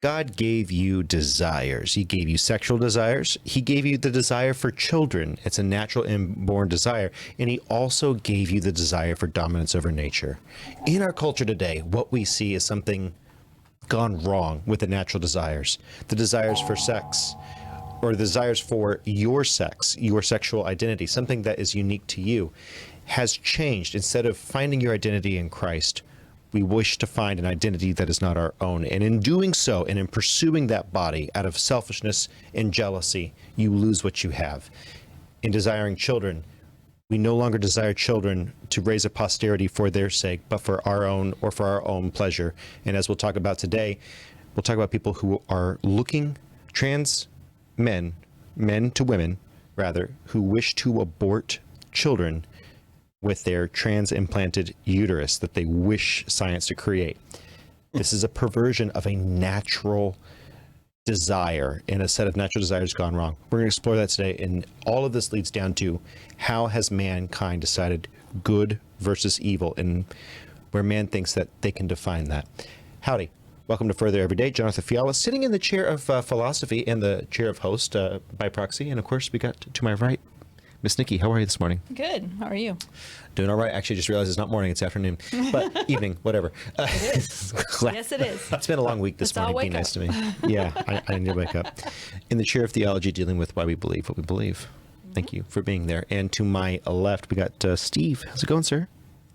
God gave you desires. He gave you sexual desires. He gave you the desire for children. It's a natural inborn desire. And he also gave you the desire for dominance over nature. In our culture today, what we see is something gone wrong with the natural desires, the desires for sex, or the desires for your sex, your sexual identity, something that is unique to you, has changed. Instead of finding your identity in Christ, we wish to find an identity that is not our own. And in doing so, and in pursuing that body out of selfishness and jealousy, you lose what you have. In desiring children, we no longer desire children to raise a posterity for their sake, but for our own or for our own pleasure. And as we'll talk about today, we'll talk about people who are looking, trans men to women, rather, who wish to abort children with their transplanted uterus that they wish science to create. This is a perversion of a natural desire, and a set of natural desires gone wrong. We're going to explore that today, and all of this leads down to how has mankind decided good versus evil, and where man thinks that they can define that. Howdy. Welcome to Further Every Day. Jonathan Fiala sitting in the chair of philosophy and the chair of host by proxy. And of course, we got to my right, Miss Nikki. How are you this morning? Good. How are you? Doing all right. Actually, just realized it's not morning, it's afternoon, but evening, whatever. It is. Yes, it is. It's been a long week this morning. Be nice to me. Yeah, I need to wake up. In the chair of theology, dealing with why we believe what we believe. Thank you for being there. And to my left, we got Steve. How's it going, sir?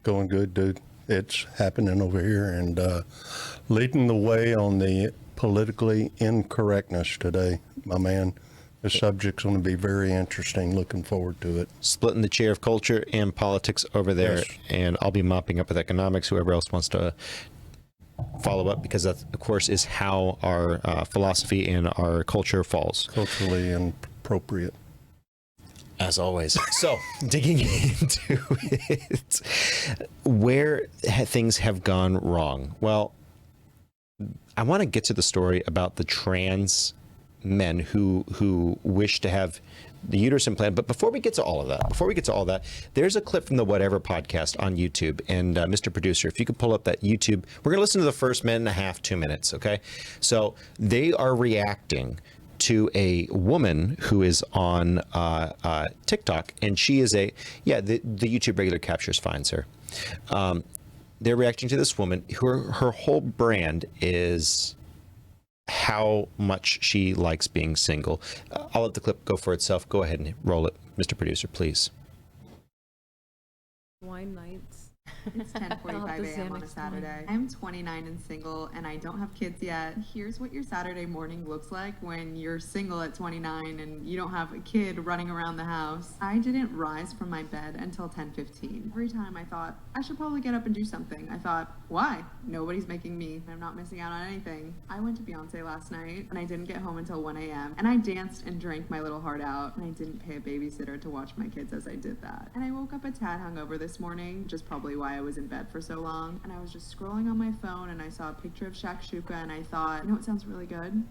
Going good, dude. It's happening over here, and leading the way on the politically incorrectness today, my man. The subject's going to be very interesting. Looking forward to it. Splitting the chair of culture and politics over there, yes. And I'll be mopping up with economics, whoever else wants to follow up, because that, of course, is how our philosophy and our culture falls. Culturally inappropriate. As always. So, digging into it, where things have gone wrong. Well, I want to get to the story about the trans men who wish to have the uterus implant. But before we get to all of that, there's a clip from the Whatever podcast on YouTube. And Mr. Producer, if you could pull up that YouTube, we're going to listen to the first minute and a half, 2 minutes, okay? So they are reacting to a woman who is on TikTok, and she is the YouTube regular capture is fine, sir. They're reacting to this woman. Her whole brand is how much she likes being single. I'll let the clip go for itself. Go ahead and roll it, Mr. Producer, please. Wine nights. It's 10:45 a.m. on a Saturday. I'm 29 and single, and I don't have kids yet. Here's what your Saturday morning looks like when you're single at 29 and you don't have a kid running around the house. I didn't rise from my bed until 10:15. Every time I thought, I should probably get up and do something. I thought, why? Nobody's making me. I'm not missing out on anything. I went to Beyonce last night, and I didn't get home until 1 a.m. And I danced and drank my little heart out, and I didn't pay a babysitter to watch my kids as I did that. And I woke up a tad hungover this morning, which is probably why I was in bed for so long, and I was just scrolling on my phone, and I saw a picture of shakshuka, and I thought, you know what sounds really good?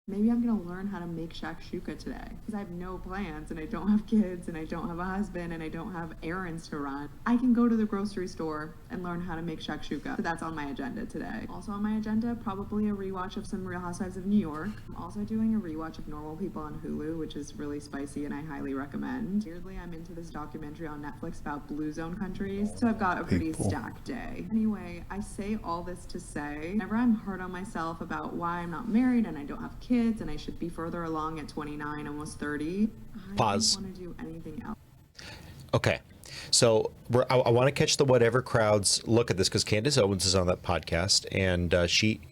Maybe I'm gonna learn how to make shakshuka today, because I have no plans, and I don't have kids, and I don't have a husband, and I don't have errands to run. I can go to the grocery store and learn how to make shakshuka. So that's on my agenda today. Also on my agenda, probably a rewatch of some Real Housewives of New York. I'm also doing a rewatch of Normal People on Hulu, which is really spicy, and I highly recommend. Weirdly, I'm into this documentary on Netflix about blue zone countries, so I've got a pretty stacked day. Anyway, I say all this to say, whenever I'm hard on myself about why I'm not married and I don't have kids, and I should be further along at 29, almost 30. Pause. I don't want to do anything else. Okay. So I want to catch the Whatever crowd's look at this, because Candace Owens is on that podcast, and she,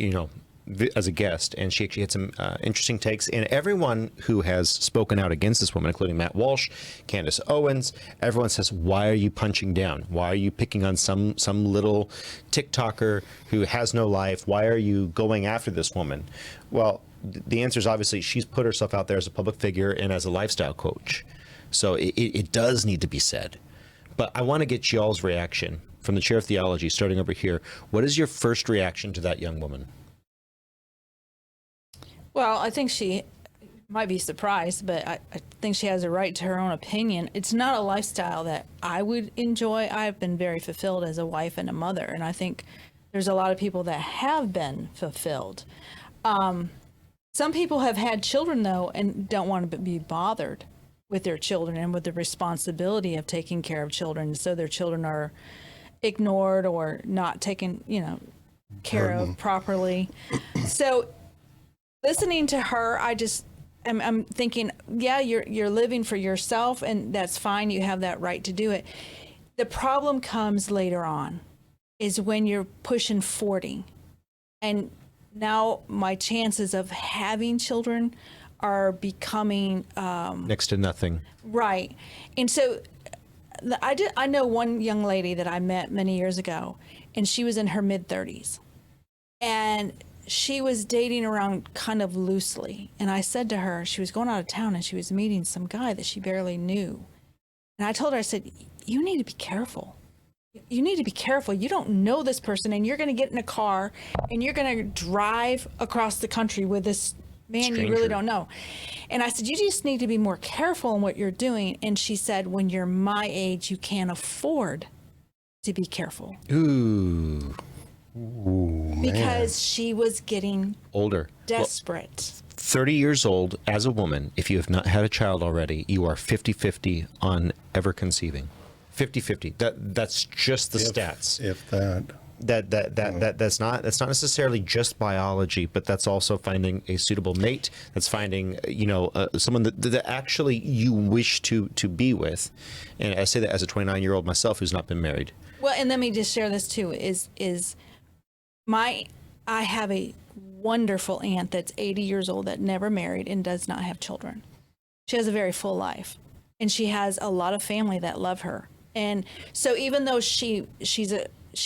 as a guest, and she actually had some interesting takes. And everyone who has spoken out against this woman, including Matt Walsh, Candace Owens, everyone says, why are you punching down? Why are you picking on some little TikToker who has no life? Why are you going after this woman? Well, the answer is obviously she's put herself out there as a public figure and as a lifestyle coach. So it does need to be said. But I want to get y'all's reaction from the chair of theology, starting over here. What is your first reaction to that young woman? Well, I think she might be surprised, but I think she has a right to her own opinion. It's not a lifestyle that I would enjoy. I've been very fulfilled as a wife and a mother, and I think there's a lot of people that have been fulfilled. Some people have had children though and don't want to be bothered with their children and with the responsibility of taking care of children, so their children are ignored or not taken, care of properly. So listening to her, I'm thinking, yeah, you're living for yourself, and that's fine. You have that right to do it. The problem comes later on, is when you're pushing 40, and now my chances of having children are becoming Next to nothing. right. And so I know one young lady that I met many years ago, and she was in her mid 30s, and she was dating around kind of loosely. And I said to her, she was going out of town and she was meeting some guy that she barely knew. And I told her, I said, you need to be careful. You need to be careful. You don't know this person, and you're going to get in a car and you're going to drive across the country with this man you really Stranger. don't know. And I said, you just need to be more careful in what you're doing. And she said, when you're my age, you can't afford to be careful. Ooh, Because she was getting older. desperate. 30 years old as a woman, if you have not had a child already, you are 50-50 on ever conceiving. 50-50. That's just the stats. If that. That's not necessarily just biology, but that's also finding a suitable mate. That's finding someone that actually you wish to be with. And I say that as a 29-year-old myself who's not been married. Well, and let me just share this too, I have a wonderful aunt that's 80 years old that never married and does not have children. She has a very full life, and she has a lot of family that love her. And so even though she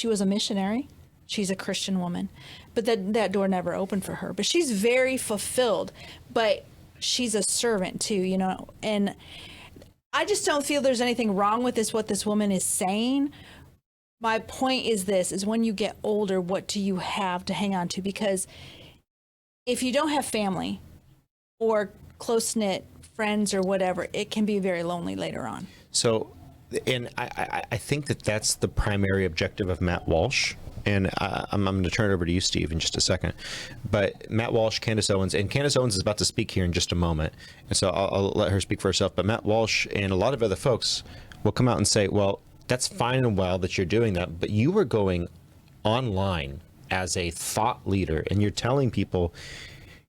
was a missionary, she's a Christian woman, but that door never opened for her. But she's very fulfilled, but she's a servant too, and I just don't feel there's anything wrong with what this woman is saying. My point is when you get older, what do you have to hang on to? Because if you don't have family or close-knit friends or whatever, it can be very lonely later on. So, and I think that's the primary objective of Matt Walsh. And I'm going to turn it over to you, Steve, in just a second. But Matt Walsh, Candace Owens, and Candace Owens is about to speak here in just a moment. And so I'll let her speak for herself. But Matt Walsh and a lot of other folks will come out and say, well, that's fine and well that you're doing that, but you were going online as a thought leader, and you're telling people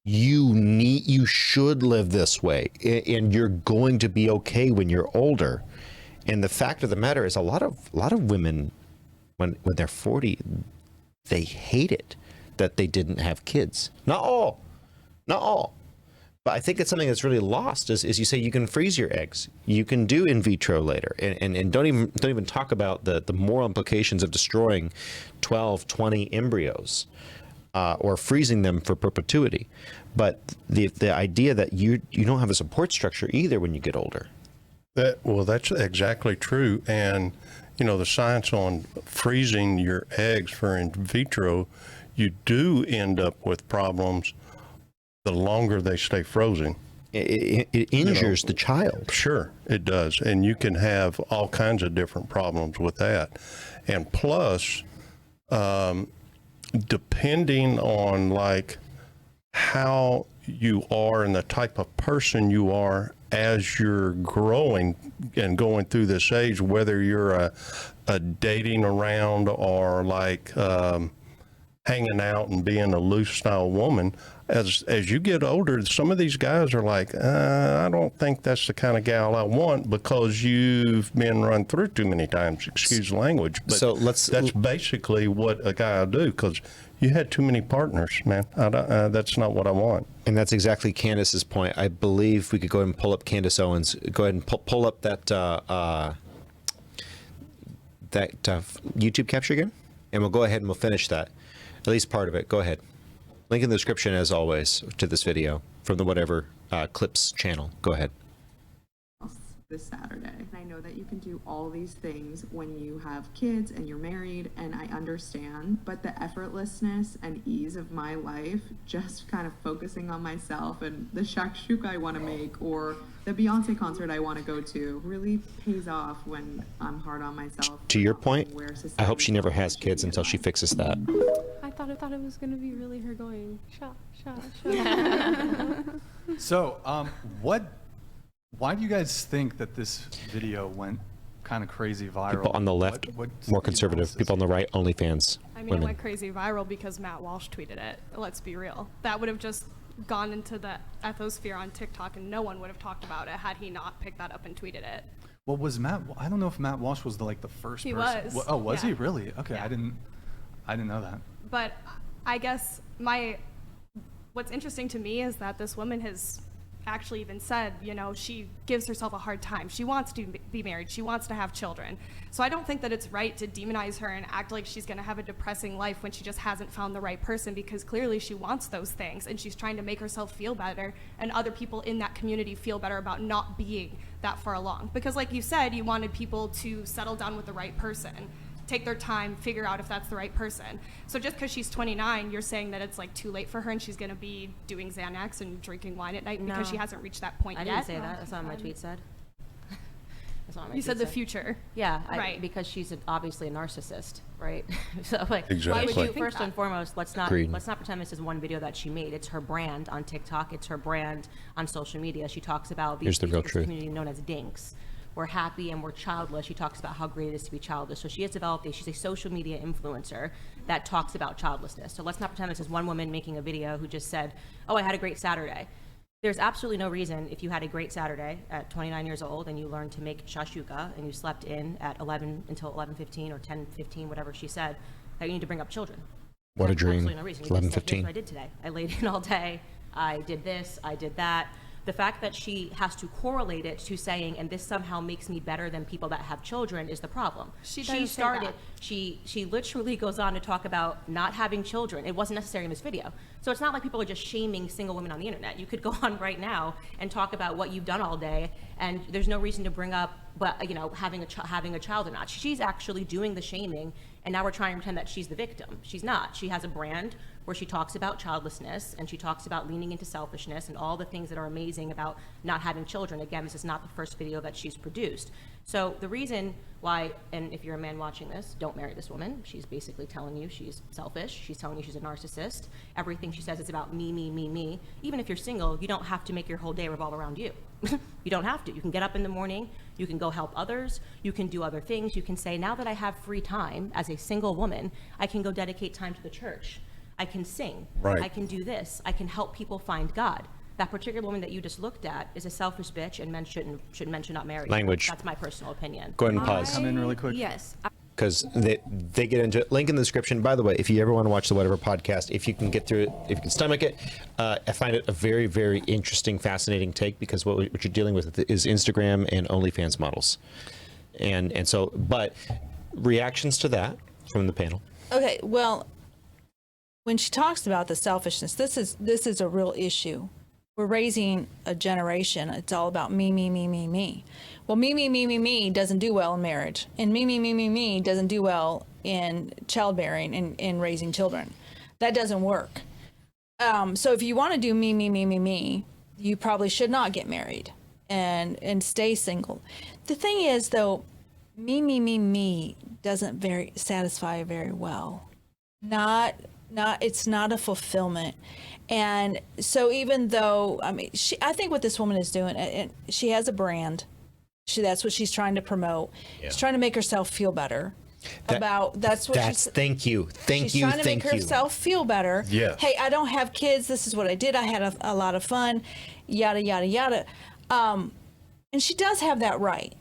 you should live this way, and you're going to be okay when you're older. And the fact of the matter is, a lot of women, when they're 40, they hate it that they didn't have kids. Not all, but I think it's something that's really lost. Is you say you can freeze your eggs, you can do in vitro later, and don't even talk about the moral implications of destroying 12, 20 embryos, or freezing them for perpetuity. But the idea that you don't have a support structure either when you get older. That's exactly true. And, the science on freezing your eggs for in vitro, you do end up with problems the longer they stay frozen. It injures the child. Sure, it does. And you can have all kinds of different problems with that. And plus, depending on like how you are and the type of person you are as you're growing and going through this age, whether you're a dating around or like hanging out and being a loose style woman, as you get older, some of these guys are like, I don't think that's the kind of gal I want because you've been run through too many times. Excuse the language. But So that's basically what a guy will do, because you had too many partners, man. That's not what I want. And that's exactly Candace's point. I believe we could go ahead and pull up Candace Owens. Go ahead and pull up that YouTube capture again, and we'll go ahead and we'll finish that, at least part of it. Go ahead. Link in the description, as always, to this video from the whatever clips channel. Go ahead. This Saturday. I know that you can do all these things when you have kids and you're married, and I understand, but the effortlessness and ease of my life, just kind of focusing on myself and the shakshuka I want to make or the Beyonce concert I want to go to, really pays off when I'm hard on myself. To your point, I hope she never has kids until she fixes that. Hi, thought it was gonna be really her going shot, shot, shot. So, why do you guys think that this video went kind of crazy viral? People on the left, more conservative. People on the right, OnlyFans. I mean, women. it went crazy viral because Matt Walsh tweeted it. Let's be real. That would have just gone into the ethosphere on TikTok, and no one would have talked about it had he not picked that up and tweeted it. Well, was Matt? I don't know if Matt Walsh was the first He person. was. Well, oh, was Yeah. he really? Okay, Yeah. I didn't know that. But I guess what's interesting to me is that this woman has actually even said, she gives herself a hard time. She wants to be married. She wants to have children. So I don't think that it's right to demonize her and act like she's going to have a depressing life when she just hasn't found the right person, because clearly she wants those things and she's trying to make herself feel better and other people in that community feel better about not being that far along. Because like you said, you wanted people to settle down with the right person, take their time, figure out if that's the right person. So just because she's 29, you're saying that it's too late for her and she's going to be doing Xanax and drinking wine at night because she hasn't reached that point I yet? didn't say that. That's not what my tweet said. That's not what my You tweet said the future. Yeah, Right. because she's obviously a narcissist, right? So Exactly. why would you, think first that? and foremost, let's not Agreed. pretend this is one video that she made. It's her brand on TikTok. It's her brand on social media. She talks about Here's the real this truth. community known as dinks. We're happy and we're childless. She talks about how great it is to be childless. So she has developed she's a social media influencer that talks about childlessness. So let's not pretend this is one woman making a video who just said, oh, I had a great Saturday. There's absolutely no reason, if you had a great Saturday at 29 years old and you learned to make shashuka and you slept in at 11 until 11:15 or 10:15, whatever she said, that you need to bring up children. What a There's dream. absolutely no reason. You just said, 11:15. "Here's what I did today. I laid in all day. I did this. I did that." The fact that she has to correlate it to saying, and this somehow makes me better than people that have children, is the problem. She doesn't say that. She literally goes on to talk about not having children. It wasn't necessary in this video. So it's not like people are just shaming single women on the internet. You could go on right now and talk about what you've done all day, and there's no reason to bring up, having a child or not. She's actually doing the shaming, and now we're trying to pretend that she's the victim. She's not. She has a brand where she talks about childlessness and she talks about leaning into selfishness and all the things that are amazing about not having children. Again, this is not the first video that she's produced. So the reason why, and if you're a man watching this, don't marry this woman. She's basically telling you she's selfish. She's telling you she's a narcissist. Everything she says is about me, me, me, me. Even if you're single, you don't have to make your whole day revolve around you. You don't have to. You can get up in the morning, you can go help others, you can do other things. You can say, now that I have free time as a single woman, I can go dedicate time to the church. I can sing. Right. I can do this. I can help people find God. That particular woman that you just looked at is a selfish bitch, and men should not marry her. Language. That's my personal opinion. Go ahead and pause. Come in really quick. Yes. Because they get into it. Link in the description. By the way, if you ever want to watch the Whatever podcast, if you can get through it, if you can stomach it, I find it a very, very interesting, fascinating take, because what you're dealing with is Instagram and OnlyFans models. And so, but reactions to that from the panel. Okay, well, when she talks about the selfishness, this is a real issue. We're raising a generation. It's all about me, me, me, me, me. Well, me, me, me, me, me doesn't do well in marriage. And me, me, me, me, me doesn't do well in childbearing and in raising children. That doesn't work. So if you want to do me, me, me, me, me, you probably should not get married and stay single. The thing is, though, me, me, me, me doesn't satisfy very well. It's not a fulfillment. And so even though, I think what this woman is doing, and she has a brand. That's what she's trying to promote. Yeah. She's trying to make herself feel better. Thank you. She's trying to make herself feel better. Yes. Hey, I don't have kids. This is what I did. I had a lot of fun, yada, yada, yada. And she does have that right.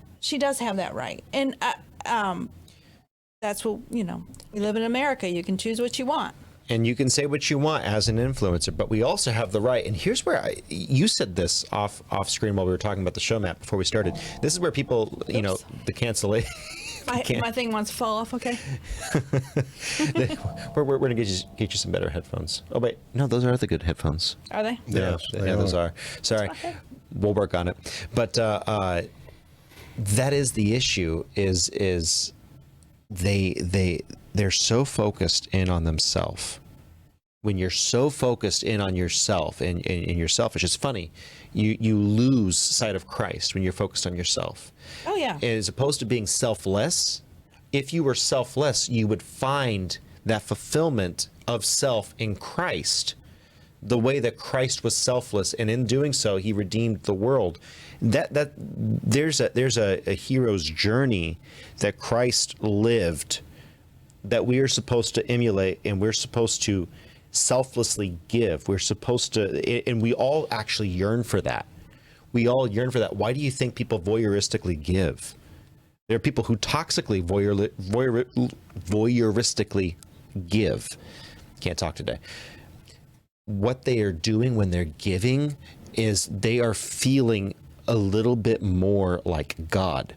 And that's what, we live in America. You can choose what you want. And you can say what you want as an influencer, but we also have the right. And here's where you said this off screen while we were talking about the show map before we started. This is where people, the cancellation. My thing wants to fall off. Okay. We're gonna get you some better headphones. Oh wait, no, those are the good headphones. Are they? Yes, yeah, they those are. Sorry, we'll work on it. But that is the issue. Is they're so focused in on themselves. When you're so focused in on yourself and you're selfish, it's funny. You lose sight of Christ when you're focused on yourself. Oh yeah. As opposed to being selfless. If you were selfless, you would find that fulfillment of self in Christ, the way that Christ was selfless, and in doing so, he redeemed the world. That there's a hero's journey that Christ lived that we are supposed to emulate, and we're supposed to selflessly give. We're supposed to, and we all actually yearn for that. We all yearn for that. Why do you think people voyeuristically give? There are people who toxically voyeuristically give. Can't talk today. What they are doing when they're giving is they are feeling a little bit more like God.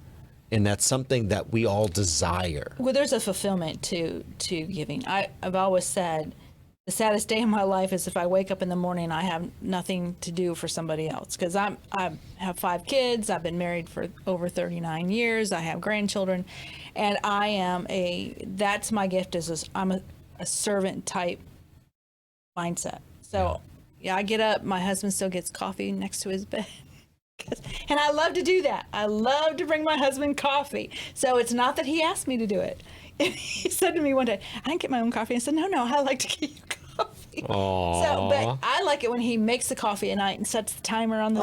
And that's something that we all desire. Well, there's a fulfillment to giving. I've always said the saddest day of my life is if I wake up in the morning and I have nothing to do for somebody else. Because I have 5 kids. I've been married for over 39 years. I have grandchildren. And that's my gift, I'm a servant type mindset. So yeah, I get up, my husband still gets coffee next to his bed. And I love to do that. I love to bring my husband coffee. So it's not that he asked me to do it. And he said to me one day, I didn't get my own coffee. I said, no, I like to get you coffee. Aww. So, but I like it when he makes the coffee at night and sets the timer on the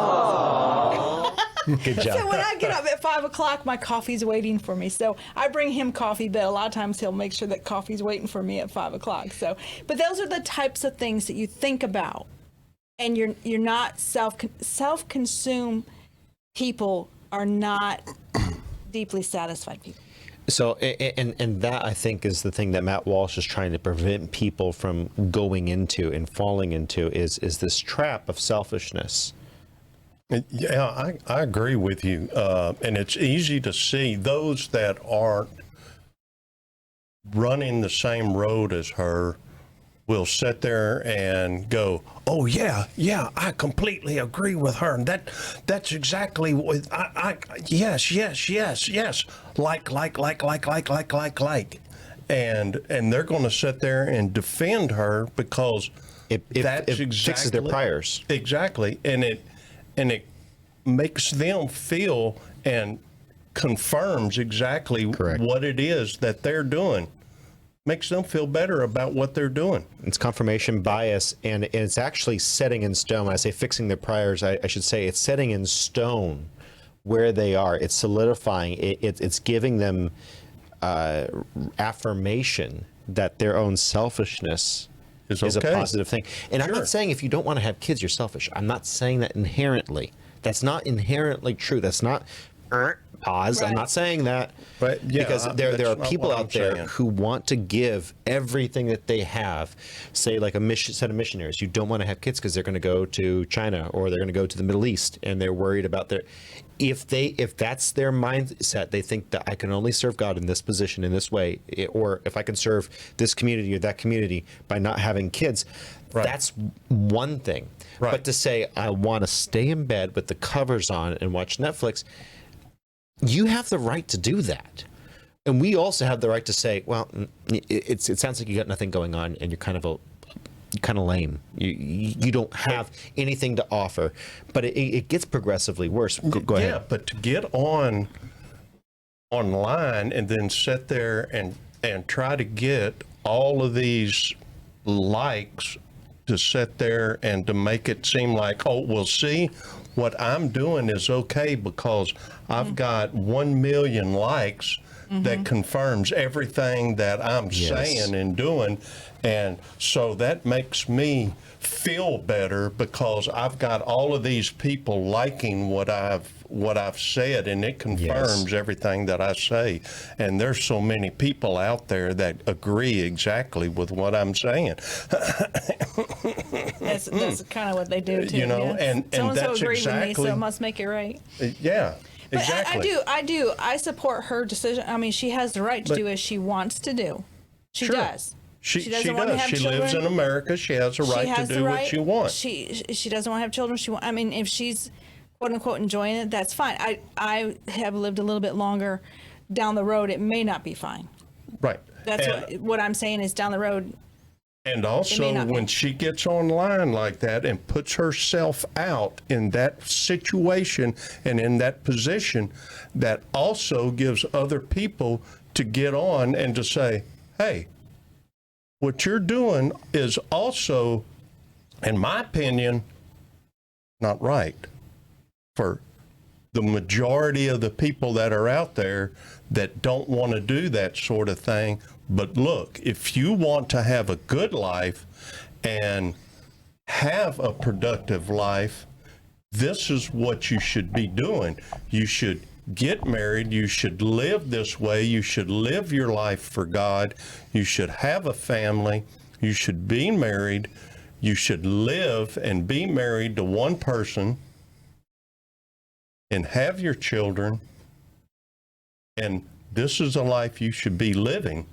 Good job. So when I get up at 5 o'clock, my coffee's waiting for me. So I bring him coffee, but a lot of times he'll make sure that coffee's waiting for me at 5 o'clock. So, but those are the types of things that you think about, and you're not self-consumed people are not deeply satisfied people. So, and that I think is the thing that Matt Walsh is trying to prevent people from going into and falling into is this trap of selfishness. Yeah, I agree with you. And it's easy to see those that aren't running the same road as her will sit there and go, oh yeah, I completely agree with her. And that's exactly what yes. Like. And they're going to sit there and defend her because It fixes their priors. Exactly. And it makes them feel and confirms exactly Correct. what it is that they're doing. Makes them feel better about what they're doing. It's confirmation bias, and it's actually setting in stone. When I say fixing their priors, I should say it's setting in stone where they are. It's solidifying. It's giving them affirmation that their own selfishness is a positive thing. And I'm not saying if you don't want to have kids, you're selfish. I'm not saying that inherently. That's not inherently true. That's not... Pause. Right. I'm not saying that, but yeah, because there are people out there who want to give everything that they have. Say like a set of missionaries who don't want to have kids because they're going to go to China or they're going to go to the Middle East, and they're worried about if that's their mindset, they think that I can only serve God in this position in this way, or if I can serve this community or that community by not having kids. Right. That's one thing. Right. But to say I want to stay in bed with the covers on and watch Netflix. You have the right to do that. And we also have the right to say, well, it sounds like you got nothing going on and you're kind of lame. You don't have anything to offer. But it gets progressively worse. Go ahead. Yeah, but to get online and then sit there and try to get all of these likes to sit there and to make it seem like, oh, well, see, what I'm doing is okay because I've got 1 million likes that confirms everything that I'm saying and doing. And so that makes me feel better because I've got all of these people liking what I've said, and it confirms everything that I say. And there's so many people out there that agree exactly with what I'm saying. That's kind of what they do too. You know, and that's agree exactly with me, so it must make it right. Yeah. But Exactly. I do. I support her decision. I mean, she has the right to do as she wants to do. She does. She doesn't want to have She children. lives in America. She has a right to do what she wants. She doesn't want to have children. I mean, if she's quote unquote enjoying it, that's fine. I have lived a little bit longer down the road. It may not be fine. Right. That's what I'm saying is down the road. And also, when she gets online like that and puts herself out in that situation and in that position, that also gives other people to get on and to say, hey, what you're doing is also, in my opinion, not right for the majority of the people that are out there that don't want to do that sort of thing. But look, if you want to have a good life and have a productive life, this is what you should be doing. You should get married. You should live this way. You should live your life for God. You should have a family. You should be married. You should live and be married to one person and have your children. And this is a life you should be living,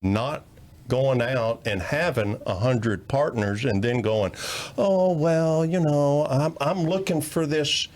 not going out and having 100 partners and then going, oh, well, you know, I'm looking for this,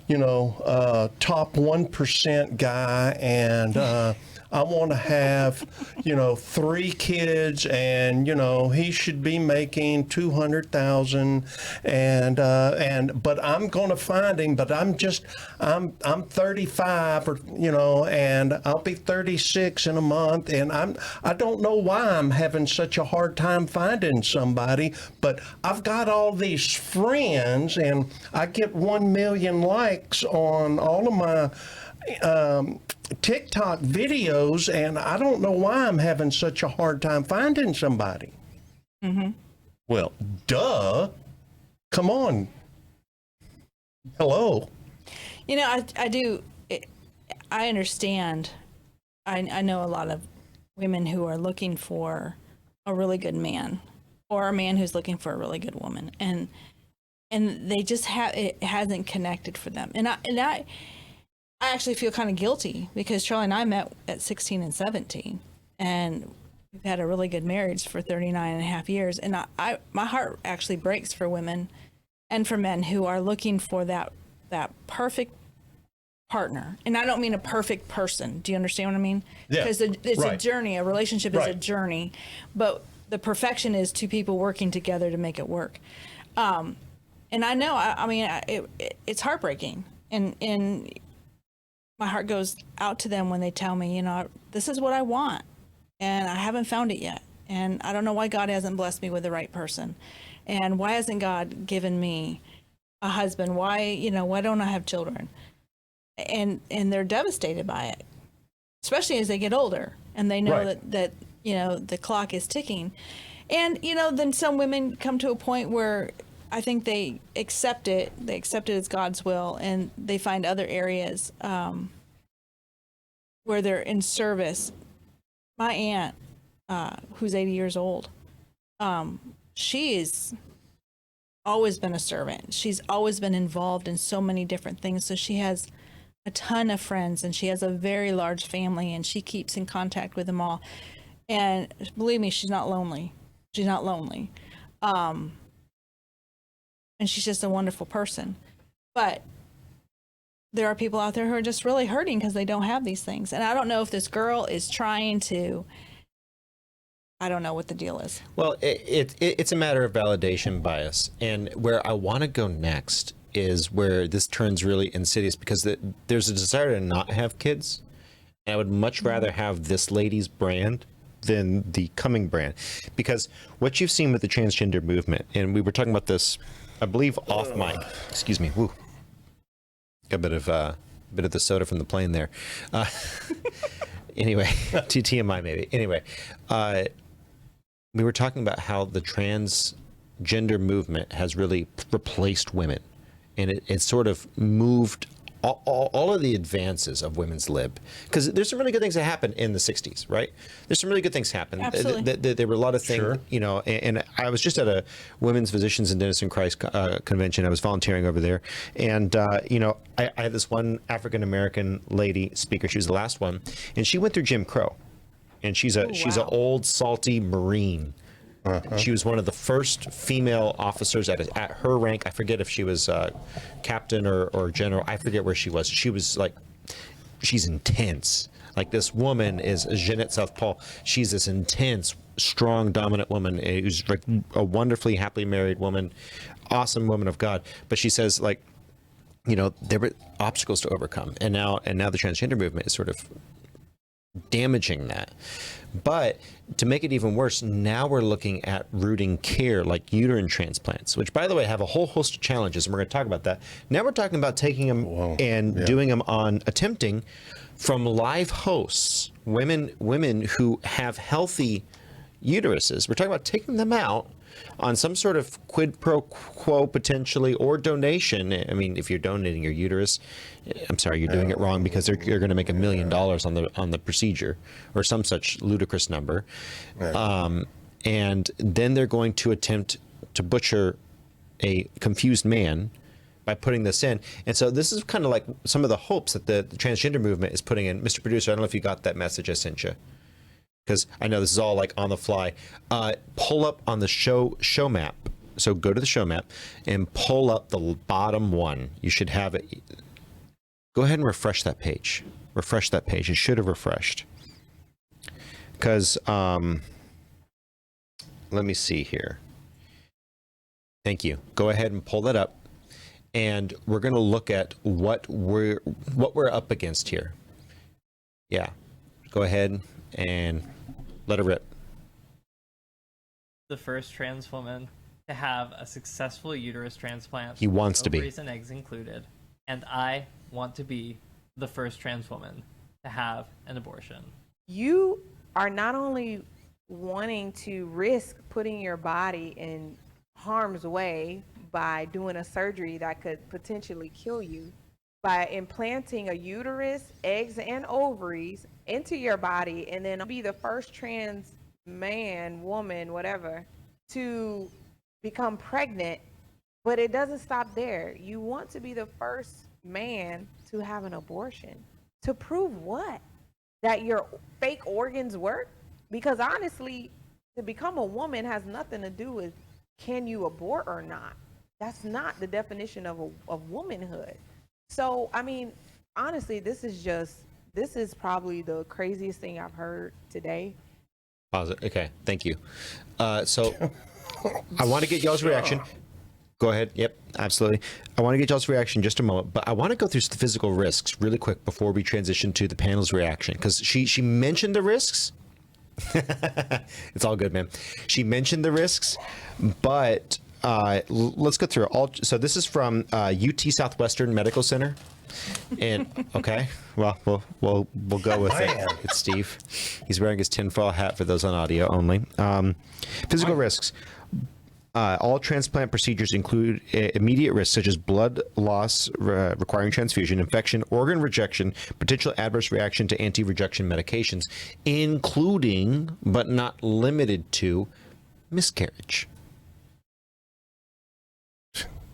you know, top 1% guy, and I want to have, you know, 3 kids, and, you know, he should be making 200,000, and but I'm going to find him, but I'm 35, or, you know, and I'll be 36 in a month, and I don't know why I'm having such a hard time finding somebody, but I've got all these friends, and I get 1 million likes on all of my TikTok videos, and I don't know why I'm having such a hard time finding somebody. Mm-hmm. Well, duh. Come on. Hello. You know, I understand. I know a lot of women who are looking for a really good man, or a man who's looking for a really good woman, and they just it hasn't connected for them. And I actually feel kind of guilty, because Charlie and I met at 16 and 17, and we've had a really good marriage for 39 and a half years. And my heart actually breaks for women and for men who are looking for that perfect partner. And I don't mean a perfect person. Do you understand what I mean? Yeah, because it's right. a journey. A relationship is a Right. journey, but the perfection is 2 people working together to make it work. And I know, it's heartbreaking, and my heart goes out to them when they tell me, you know, this is what I want, and I haven't found it yet. And I don't know why God hasn't blessed me with the right person. And why hasn't God given me a husband? Why don't I have children? And they're devastated by it, especially as they get older and they know Right. that, you know, the clock is ticking. And, you know, then some women come to a point where I think they accept it. They accept it as God's will, and they find other areas where they're in service. My aunt, who's 80 years old, she's always been a servant. She's always been involved in so many different things. So she has a ton of friends, and she has a very large family, and she keeps in contact with them all. And believe me, she's not lonely. She's not lonely. And she's just a wonderful person. But there are people out there who are just really hurting because they don't have these things. And I don't know if this girl is trying to, I don't know what the deal is. Well, it's a matter of validation bias. And where I want to go next is where this turns really insidious, because there's a desire to not have kids. And I would much rather have this lady's brand than the coming brand. Because what you've seen with the transgender movement, and we were talking about this, I believe, off mic. Excuse me. Woo. Got a bit of the soda from the plane there. Anyway, TMI maybe. Anyway, we were talking about how the transgender movement has really replaced women, and it sort of moved all of the advances of women's lib, because there's some really good things that happened in the 60s, right? There's some really good things happened. Absolutely. There were a lot of things, Sure. you know, and I was just at a Women's Physicians and Dentists in Christ convention. I was volunteering over there. And, you know, I had this one African-American lady speaker. She was the last one. And she went through Jim Crow. And she's an old, salty Marine. She was one of the first female officers at her rank. I forget if she was captain or general. I forget where she was. She was like, she's intense. Like, this woman is Jeanette South Paul. She's this intense, strong, dominant woman who's like a wonderfully happily married woman, awesome woman of God. But she says, like, you know, there were obstacles to overcome. And now the transgender movement is sort of damaging that. But to make it even worse, now we're looking at routine care like uterine transplants, which, by the way, have a whole host of challenges, and we're going to talk about that. Now we're talking about taking them doing them on attempting from live hosts, women who have healthy uteruses. We're talking about taking them out on some sort of quid pro quo potentially, or donation. I mean, if you're donating your uterus, I'm sorry, you're doing it wrong, because you're going to make $1 million on the procedure, or some such ludicrous number. And then they're going to attempt to butcher a confused man by putting this in. And so this is kind of like some of the hopes that the transgender movement is putting in. Mr. Producer, I don't know if you got that message I sent you, because I know this is all like on the fly. Pull up on the show map. So go to the show map and pull up the bottom one. You should have it. Go ahead and refresh that page. Refresh that page. It should have refreshed. Because, let me see here. Thank you. Go ahead and pull that up. And we're going to look at what we're up against here. Yeah. Go ahead and let it rip. The first trans woman to have a successful uterus transplant. He wants to be. Ovaries and eggs included. And I want to be the first trans woman to have an abortion. You are not only wanting to risk putting your body in harm's way by doing a surgery that could potentially kill you, by implanting a uterus, eggs, and ovaries into your body, and then be the first trans man, woman, whatever, to become pregnant. But it doesn't stop there. You want to be the first man to have an abortion. To prove what? That your fake organs work? Because honestly, to become a woman has nothing to do with can you abort or not. That's not the definition of womanhood. So, I mean, honestly, this is probably the craziest thing I've heard today. Pause it. Okay, thank you. So I want to get y'all's reaction. Go ahead. Yep, absolutely. I want to get y'all's reaction in just a moment, but I want to go through the physical risks really quick before we transition to the panel's reaction, because she mentioned the risks. It's all good, man. She mentioned the risks, but let's go through it all. So this is from UT Southwestern Medical Center, and okay, well we'll go with it. It's Steve. He's wearing his tinfoil hat for those on audio only. Physical risks. All transplant procedures include immediate risks such as blood loss requiring transfusion, infection, organ rejection, potential adverse reaction to anti-rejection medications, including but not limited to miscarriage.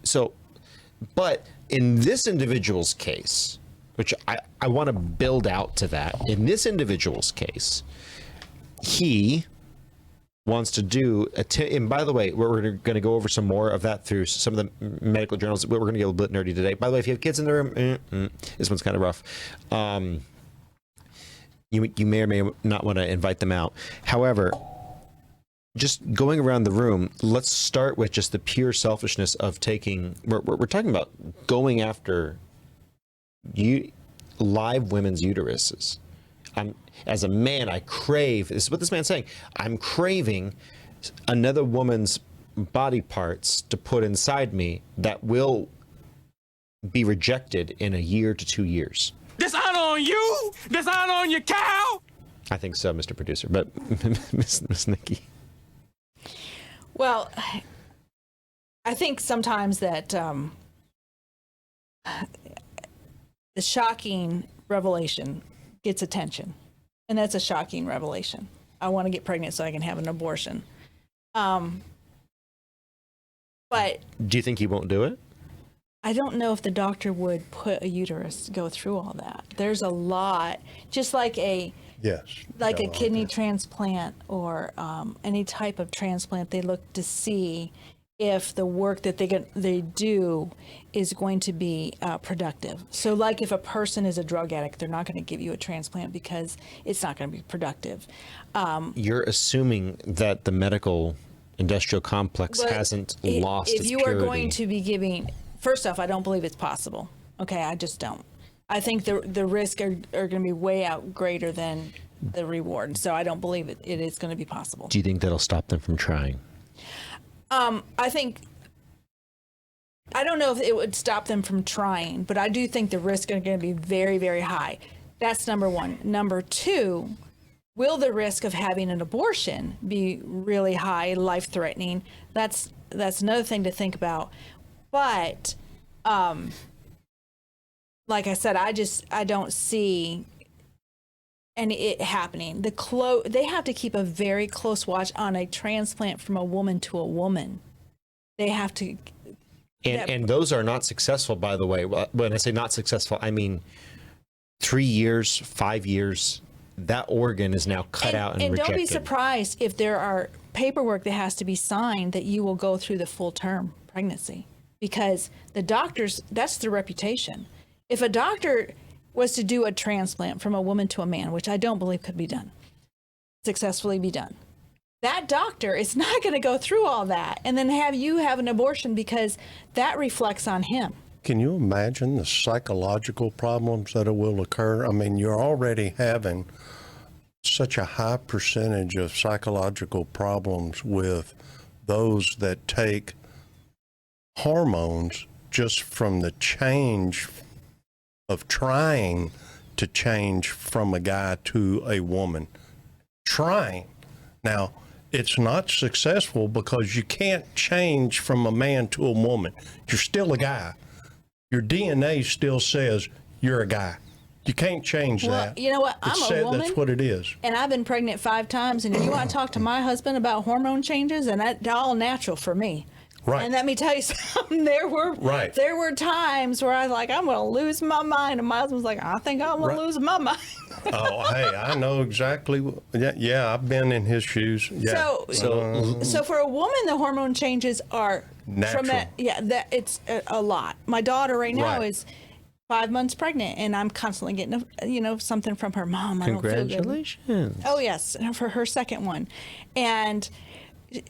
So, but in this individual's case, which I want to build out to that, in this individual's case, he wants to do and by the way, we're going to go over some more of that through some of the medical journals. We're going to get a little bit nerdy today. By the way, if you have kids in the room, this one's kind of rough. You may or may not want to invite them out. However, just going around the room, let's start with just the pure selfishness of taking. We're talking about going after live women's uteruses. As a man, I crave, this is what this man's saying, I'm craving another woman's body parts to put inside me that will be rejected in a year to 2 years. Dishonor on you? Dishonor on your cow? I think so, Mr. Producer, but Miss Nikki. Well, I think sometimes that the shocking revelation gets attention, and that's a shocking revelation. I want to get pregnant so I can have an abortion. But do you think he won't do it? I don't know if the doctor would put a uterus go through all that. There's a lot, just like a kidney transplant or any type of transplant. They look to see if the work that they do is going to be productive. So like if a person is a drug addict, they're not going to give you a transplant because it's not going to be productive. You're assuming that the medical industrial complex hasn't lost its purity. If you are going to be giving, first off, I don't believe it's possible. Okay, I just don't. I think the risks are going to be way out greater than the reward. So I don't believe it is going to be possible. Do you think that'll stop them from trying? I don't know if it would stop them from trying, but I do think the risks are going to be very, very high. That's number one. Number two, will the risk of having an abortion be really high, life-threatening? That's another thing to think about. But like I said, I don't see it happening. They have to keep a very close watch on a transplant from a woman to a woman. They have to. And those are not successful, by the way. When I say not successful, I mean 3 years, 5 years. That organ is now cut out and rejected. And don't be surprised if there are paperwork that has to be signed that you will go through the full-term pregnancy, because the doctors, that's their reputation. If a doctor was to do a transplant from a woman to a man, which I don't believe could be done, successfully be done, that doctor is not going to go through all that and then have you have an abortion, because that reflects on him. Can you imagine the psychological problems that will occur? I mean, you're already having such a high percentage of psychological problems with those that take hormones just from the change of trying to change from a guy to a woman. Trying. Now, it's not successful because you can't change from a man to a woman. You're still a guy. Your DNA still says you're a guy. You can't change that. You know what? I'm a woman. That's what it is. And I've been pregnant 5 times. And you want to talk to my husband about hormone changes? And that's all natural for me. Right. And let me tell you something. There were times where I was like, I'm going to lose my mind. And my husband's like, I think I'm going to lose my mind. Oh, hey, I know exactly. Yeah, I've been in his shoes. Yeah. So for a woman, the hormone changes are natural. It's a lot. My daughter right now is 5 months pregnant, and I'm constantly getting something from her mom. Congratulations. I don't feel good. Oh yes, for her second one, and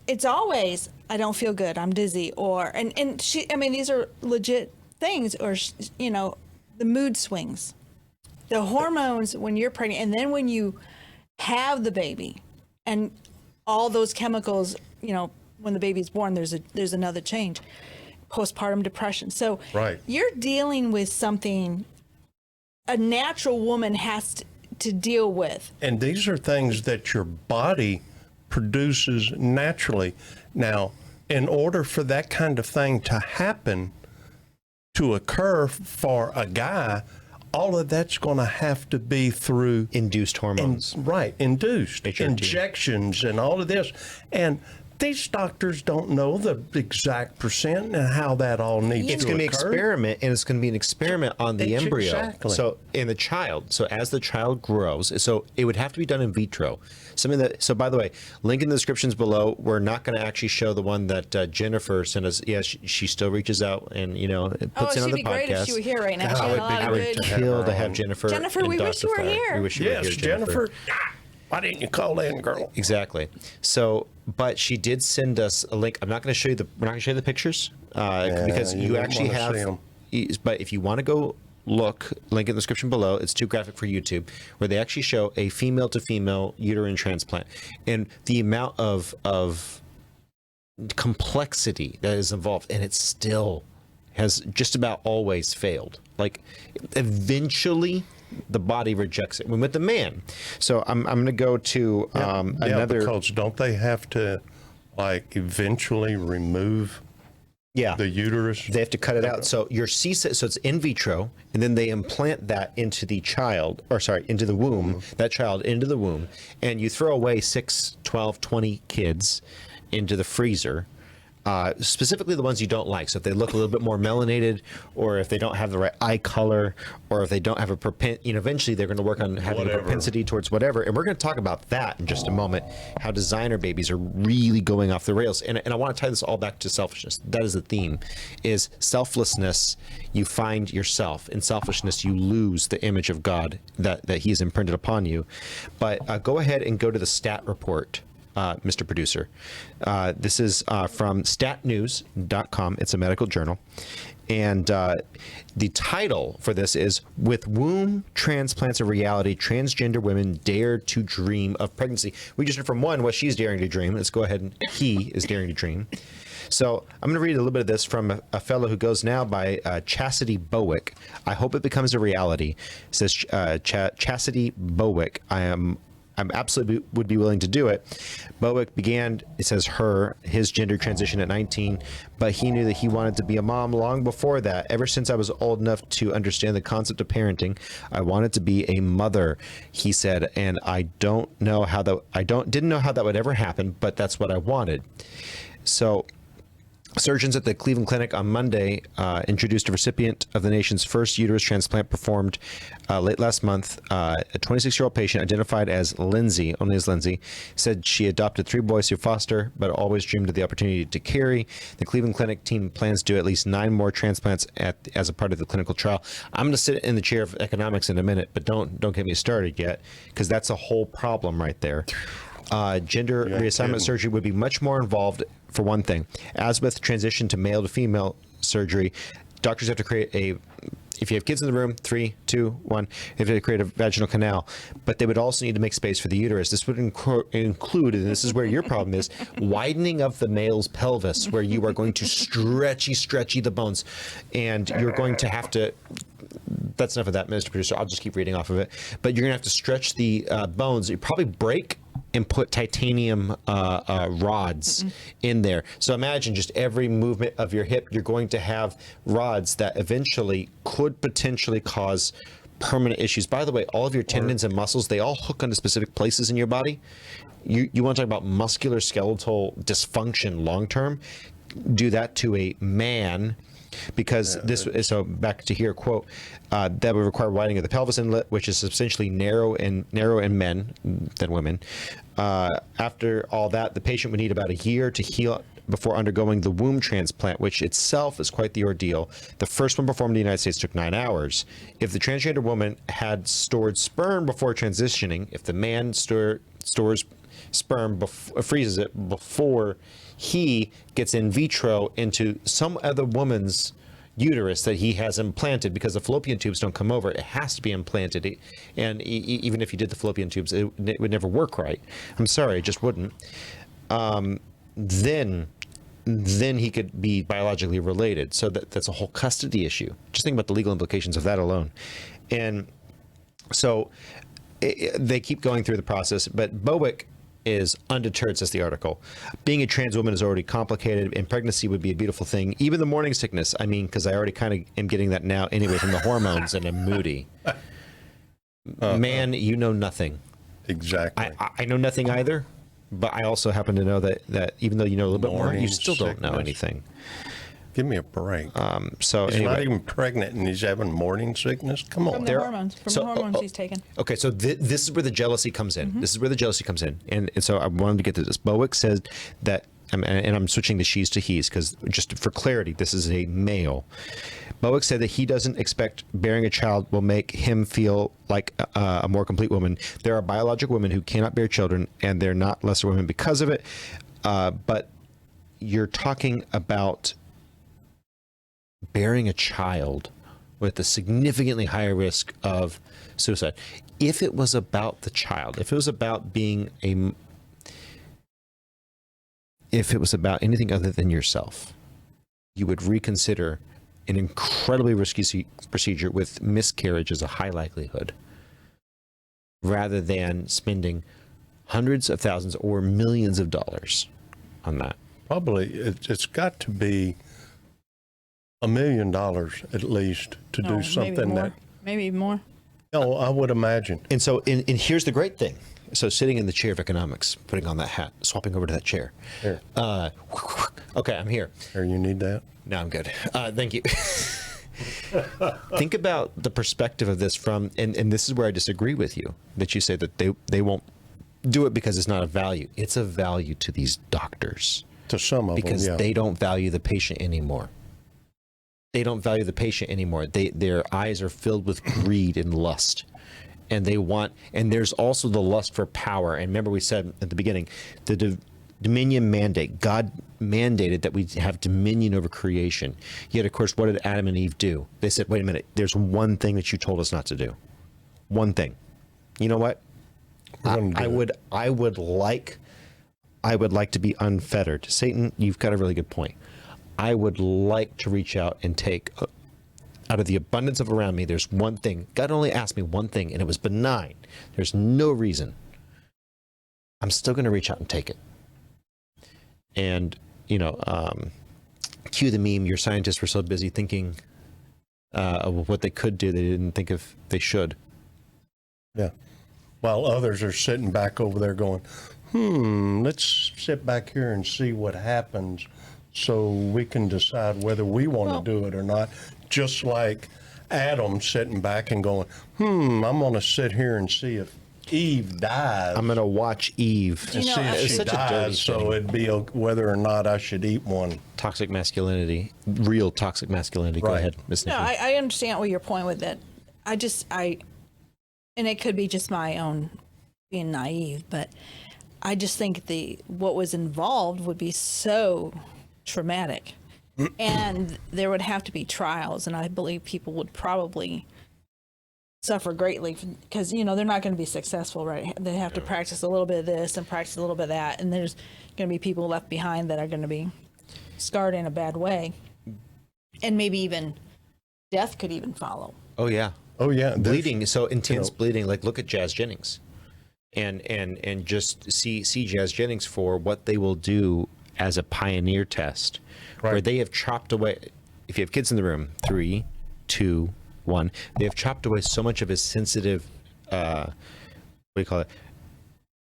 it's always I don't feel good. I'm dizzy, and she. I mean, these are legit things, or the mood swings. The hormones when you're pregnant, and then when you have the baby, and all those chemicals, when the baby's born, there's another change, postpartum depression. So you're dealing with something a natural woman has to deal with. And these are things that your body produces naturally. Now, in order for that kind of thing to happen, to occur for a guy, all of that's going to have to be through induced hormones. Induced HRT. Injections and all of this. And these doctors don't know the exact percent and how that all needs to occur. It's going to be an experiment, and it's going to be an experiment on the embryo. Exactly. So in the child. So as the child grows, so it would have to be done in vitro. So by the way, link in the descriptions below. We're not going to actually show the one that Jennifer sent us. Yeah, she still reaches out and puts in on the podcast. It'd be great if she were here right now. I would kill to have Jennifer. Jennifer, we wish you were here. We wish you were here, Jennifer. Why didn't you call in, girl? Exactly. So, but she did send us a link. I'm not going to show you we're not going to show you the pictures because you actually have. But if you want to go look, link in the description below. It's too graphic for YouTube, where they actually show a female to female uterine transplant and the amount of complexity that is involved, and it still has just about always failed. Like eventually the body rejects it. With the man. So I'm going to go to another. Because don't they have to eventually remove the uterus? They have to cut it out. So your so it's in vitro, and then they implant that into the child, into the womb, that child into the womb, and you throw away 6, 12, 20 kids into the freezer. Specifically the ones you don't like. So if they look a little bit more melanated, or if they don't have the right eye color, or if they don't have a eventually they're going to work on having a propensity towards whatever. And we're going to talk about that in just a moment, how designer babies are really going off the rails. And I want to tie this all back to selfishness. That is the theme, is selflessness. You find yourself. In selfishness, you lose the image of God that he has imprinted upon you. But go ahead and go to the stat report Mr. Producer. This is from statnews.com. It's a medical journal. And the title for this is "With Womb Transplants a Reality, Transgender Women Dare to Dream of Pregnancy." We just heard from one what she's daring to dream. Let's go ahead and he is daring to dream. So I'm going to read a little bit of this from a fellow who goes now by Chastity Bowick. I hope it becomes a reality. It says Chastity Bowick. I'm absolutely would be willing to do it. Bowick began, it says his gender transition at 19, but he knew that he wanted to be a mom long before that. Ever since I was old enough to understand the concept of parenting, I wanted to be a mother, he said, and I didn't know how that would ever happen, but that's what I wanted. So surgeons at the Cleveland Clinic on Monday introduced a recipient of the nation's first uterus transplant performed late last month. A 26-year-old patient identified as Lindsay, only as Lindsay, said she adopted 3 boys through foster, but always dreamed of the opportunity to carry. The Cleveland Clinic team plans to do at least 9 more transplants as a part of the clinical trial. I'm going to sit in the chair of economics in a minute, but don't get me started yet, because that's a whole problem right there. Gender reassignment surgery would be much more involved. For one thing, as with transition to male to female surgery, doctors have to create if you have kids in the room, 3, 2, 1, they have to create a vaginal canal, but they would also need to make space for the uterus. This would include, and this is where your problem is, widening of the male's pelvis, where you are going to stretchy the bones, and you're going to have to, that's enough of that, Mr. Producer, I'll just keep reading off of it, but you're gonna have to stretch the bones. You probably break and put titanium rods in there. So imagine just every movement of your hip, you're going to have rods that eventually could potentially cause permanent issues. By the way, all of your tendons and muscles, they all hook onto specific places in your body. You want to talk about muscular skeletal dysfunction long term? Do that to a man, because this is, so back to here, quote, that would require widening of the pelvis inlet, which is substantially narrow in men than women. After all that, the patient would need about a year to heal before undergoing the womb transplant, which itself is quite the ordeal. The first one performed in the United States took 9 hours. If the transgender woman had stored sperm before transitioning, if the man stores sperm, freezes it before he gets in vitro into some other woman's uterus that he has implanted, because the fallopian tubes don't come over, it has to be implanted, and even if you did the fallopian tubes, it would never work right. I'm sorry, it just wouldn't. Then he could be biologically related. So that's a whole custody issue. Just think about the legal implications of that alone. And so they keep going through the process, but Bowick is undeterred, says the article. Being a trans woman is already complicated, and pregnancy would be a beautiful thing. Even the morning sickness, I mean, because I already kind of am getting that now anyway from the hormones, and I'm moody. Man, you know nothing. Exactly. I know nothing either, but I also happen to know that even though you know a little bit more, you still don't know anything. Give me a break. So he's anyway, not even pregnant and he's having morning sickness. Come on. From the hormones he's taken. Okay, so this is where the jealousy comes in. This is where the jealousy comes in. And so I wanted to get to this. Bowick said that, and I'm switching the she's to he's because just for clarity, this is a male. Bowick said that he doesn't expect bearing a child will make him feel like a more complete woman. There are biological women who cannot bear children, and they're not lesser women because of it. But you're talking about bearing a child with a significantly higher risk of suicide. If it was about the child, if it was about if it was about anything other than yourself, you would reconsider an incredibly risky procedure with miscarriage as a high likelihood, rather than spending hundreds of thousands or millions of dollars on that. Probably it's got to be $1 million at least to do something maybe more. No, I would imagine. And so, and here's the great thing. So sitting in the chair of economics, putting on that hat, swapping over to that chair. Here. Okay, I'm here. Here, you need that? No, I'm good. Thank you. Think about the perspective of this from, and this is where I disagree with you, that you say that they won't do it because it's not a value. It's a value to these doctors. To some of them, because they don't value the patient anymore. They don't value the patient anymore. Their eyes are filled with greed and lust. and they want, and there's also the lust for power. And remember, we said at the beginning, the dominion mandate. God mandated that we have dominion over creation. Yet, of course, what did Adam and Eve do? They said, wait a minute, there's one thing that you told us not to do. One thing. You know what? I would like to be unfettered. Satan, you've got a really good point. I would like to reach out and take out of the abundance of around me. There's one thing. God only asked me one thing, and it was benign. There's no reason. I'm still going to reach out and take it. And, cue the meme, your scientists were so busy thinking of what they could do, they didn't think if they should. Yeah. While others are sitting back over there going, let's sit back here and see what happens so we can decide whether we want to do it or not. Just like Adam sitting back and going, I'm going to sit here and see if Eve dies. I'm going to watch Eve and see if she dies, so it'd be whether or not I should eat one. Toxic masculinity, real toxic masculinity. Go ahead, Miss Nikki. No, I understand what your point with it. And it could be just my own being naive, but I just think what was involved would be so traumatic. And there would have to be trials, and I believe people would probably suffer greatly because, they're not going to be successful, right? They have to practice a little bit of this and practice a little bit of that, and there's going to be people left behind that are going to be scarred in a bad way. And maybe even death could even follow. Oh, yeah. Oh, yeah. Bleeding, so intense bleeding. Like, look at Jazz Jennings. And just see Jazz Jennings for what they will do as a pioneer test, where they have chopped away, if you have kids in the room, 3, 2, 1, they have chopped away so much of his sensitive, what do you call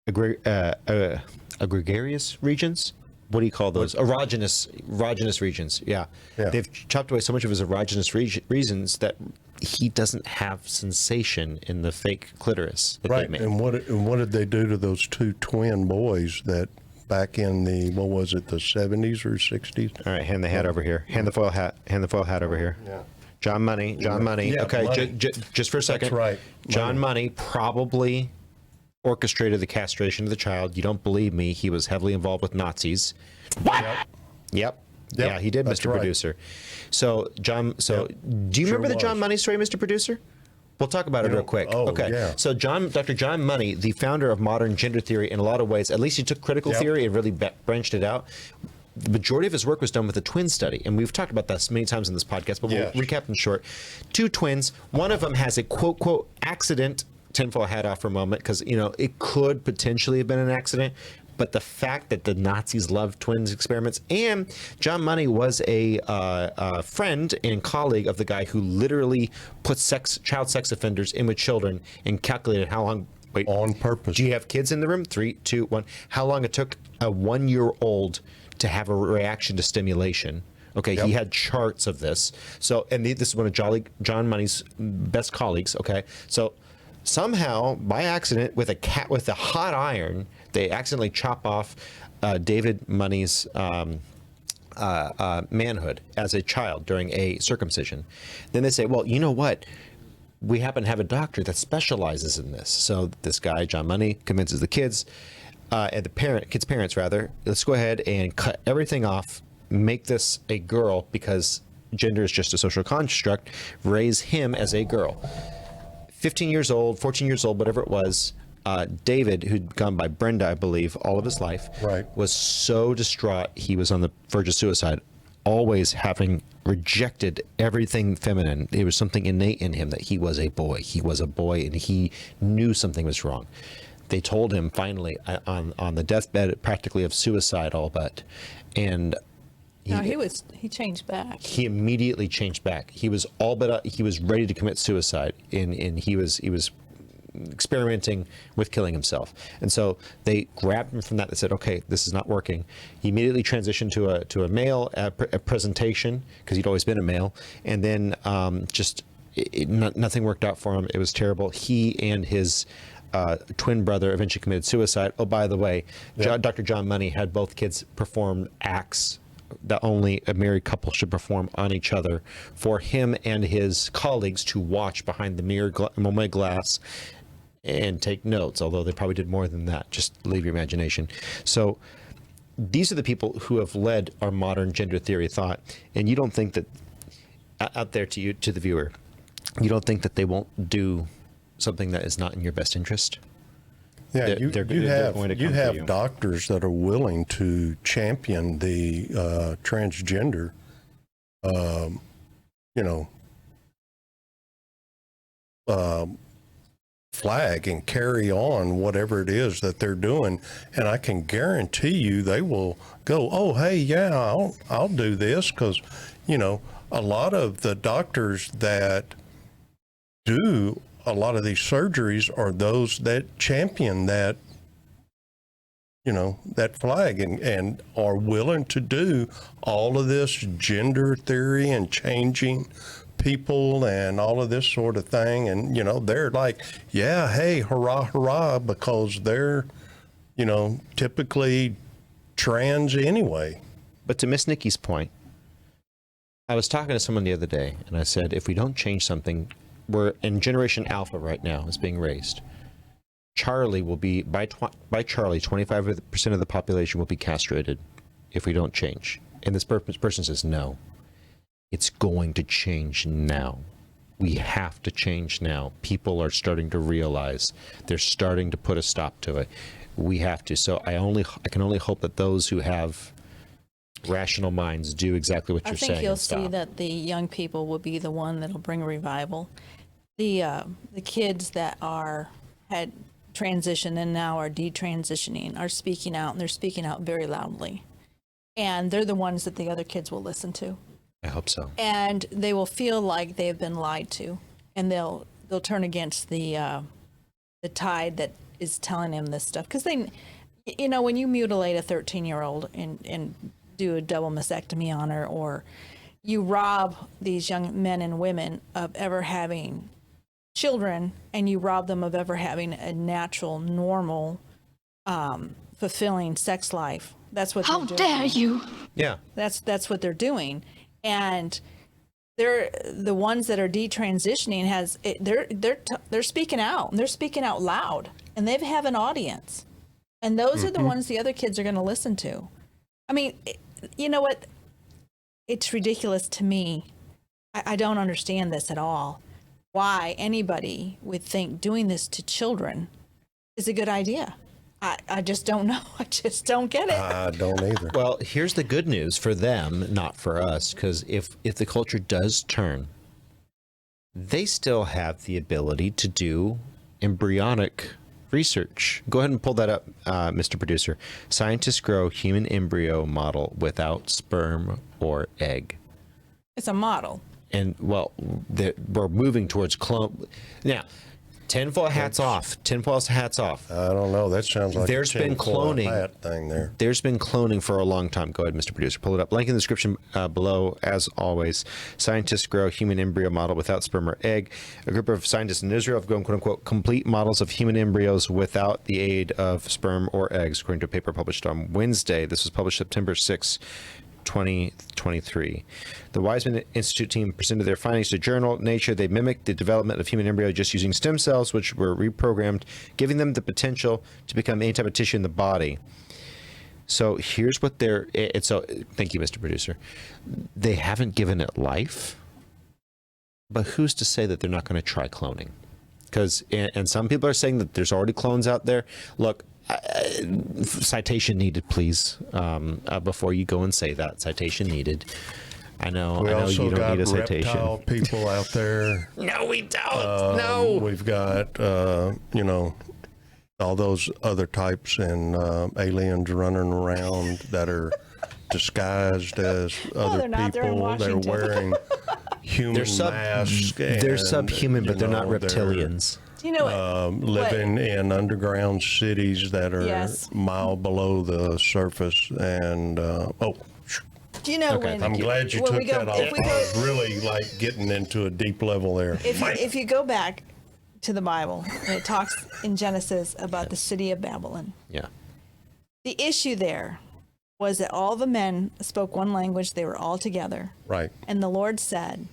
it, gregarious regions? What do you call those? Erogenous regions. Yeah. They've chopped away so much of his erogenous regions that he doesn't have sensation in the fake clitoris that they made. And what did they do to those 2 twin boys that back in the, what was it, the 70s or 60s? All right, hand the hat over here. Hand the foil hat. Hand the foil hat over here. Yeah. John Money. Yeah, okay, Money. Just for a second. That's right. John Money probably orchestrated the castration of the child. You don't believe me? He was heavily involved with Nazis. What? Yep. Yeah, he did, Mr. Producer. So, John. So, do you remember the John Money story, Mr. Producer? We'll talk about it real quick. Okay. So, Dr. John Money, the founder of modern gender theory, in a lot of ways, at least he took critical theory and really branched it out. The majority of his work was done with the twin study, and we've talked about this many times in this podcast, but we'll recap in short. 2 twins, one of them has a quote accident, tinfoil hat off for a moment, because it could potentially have been an accident, but the fact that the Nazis loved twins experiments, and John Money was a friend and colleague of the guy who literally put child sex offenders in with children and calculated how long. Wait, on purpose. Do you have kids in the room? 3, 2, 1. How long it took a 1-year-old to have a reaction to stimulation. Okay, he had charts of this. So, and this is one of John Money's best colleagues. Okay, so somehow by accident with a hot iron, they accidentally chop off David Money's manhood as a child during a circumcision. Then they say, well, you know what? We happen to have a doctor that specializes in this. So this guy, John Money, convinces the kids. And kids' parents rather, let's go ahead and cut everything off, make this a girl because gender is just a social construct, raise him as a girl. 15 years old, 14 years old, whatever it was, David, who'd gone by Brenda, I believe, all of his life, was so distraught he was on the verge of suicide, always having rejected everything feminine. There was something innate in him that he was a boy. He was a boy, and he knew something was wrong. They told him finally on the deathbed, practically of suicide, all but, and he changed back. He immediately changed back. He was he was ready to commit suicide, and he was experimenting with killing himself. And so they grabbed him from that. They said, okay, this is not working. He immediately transitioned to a male presentation because he'd always been a male, and then nothing worked out for him. It was terrible. He and his twin brother eventually committed suicide. Oh, by the way, Dr. John Money had both kids perform acts that only a married couple should perform on each other, for him and his colleagues to watch behind the mirror glass and take notes, although they probably did more than that. Just leave your imagination. So these are the people who have led our modern gender theory thought. And you don't think that out there to the viewer, you don't think that they won't do something that is not in your best interest? Yeah, They're going to you come for have you. doctors that are willing to champion the transgender, flag and carry on whatever it is that they're doing, and I can guarantee you they will go, oh, hey, yeah, I'll do this, because a lot of the doctors that do a lot of these surgeries are those that champion that that flag and are willing to do all of this gender theory and changing people and all of this sort of thing. And, they're like, yeah, hey, hurrah, hurrah, because they're, typically trans anyway. But to Miss Nikki's point, I was talking to someone the other day, and I said, if we don't change something, we're in Generation Alpha right now is being raised. Charlie will be, by Charlie, 25% of the population will be castrated if we don't change. And this person says, no, it's going to change now. We have to change now. People are starting to realize, they're starting to put a stop to it. We have to. So I can only hope that those who have rational minds do exactly what you're saying. I think you'll and stop. see that the young people will be the one that'll bring a revival. The kids that had transitioned and now are detransitioning are speaking out, and they're speaking out very loudly. And they're the ones that the other kids will listen to. I hope so. And they will feel like they've been lied to, and they'll turn against the tide that is telling them this stuff. Because when you mutilate a 13-year-old and do a double mastectomy on her, or you rob these young men and women of ever having children, and you rob them of ever having a natural, normal, fulfilling sex life. That's what they're doing. How dare you? Yeah. That's what they're doing. And they're the ones that are detransitioning they're speaking out. They're speaking out loud, and they have an audience. And those are the ones the other kids are going to listen to. I mean, you know what? It's ridiculous to me. I don't understand this at all. Why anybody would think doing this to children is a good idea. I just don't know. I just don't get it. I don't either. Well, here's the good news for them, not for us, because if the culture does turn, they still have the ability to do embryonic research. Go ahead and pull that up, Mr. Producer. Scientists grow human embryo model without sperm or egg. It's a model. And, well, we're moving towards clone. Now, tinfoil hats off. Tinfoil hats off. I don't know. That sounds like There's been cloning. Hat thing there. There's been cloning for a long time. Go ahead, Mr. Producer. Pull it up. Link in the description below, as always. Scientists grow human embryo model without sperm or egg. A group of scientists in Israel have grown, quote-unquote, complete models of human embryos without the aid of sperm or eggs, according to a paper published on Wednesday. This was published September 6, 2023. The Weizmann Institute team presented their findings to journal Nature. They mimicked the development of human embryo just using stem cells, which were reprogrammed, giving them the potential to become any type of tissue in the body. So here's what they're. So thank you, Mr. Producer. They haven't given it life, but who's to say that they're not going to try cloning? Because and some people are saying that there's already clones out there. Look. Citation needed, please. Before you go and say that, citation needed. I know you don't need a citation. Reptile people out there. No, we don't. No. We've got all those other types and aliens running around that are disguised as other people. They're wearing human masks. They're subhuman, but they're not reptilians. You know, living in underground cities that are mile below the surface. And do you know when? I'm glad you took that off. I was really like getting into a deep level there. If you go back to the Bible, and it talks in Genesis about the city of Babylon. Yeah. The issue there was that all the men spoke one language. They were all together. Right. And the Lord said,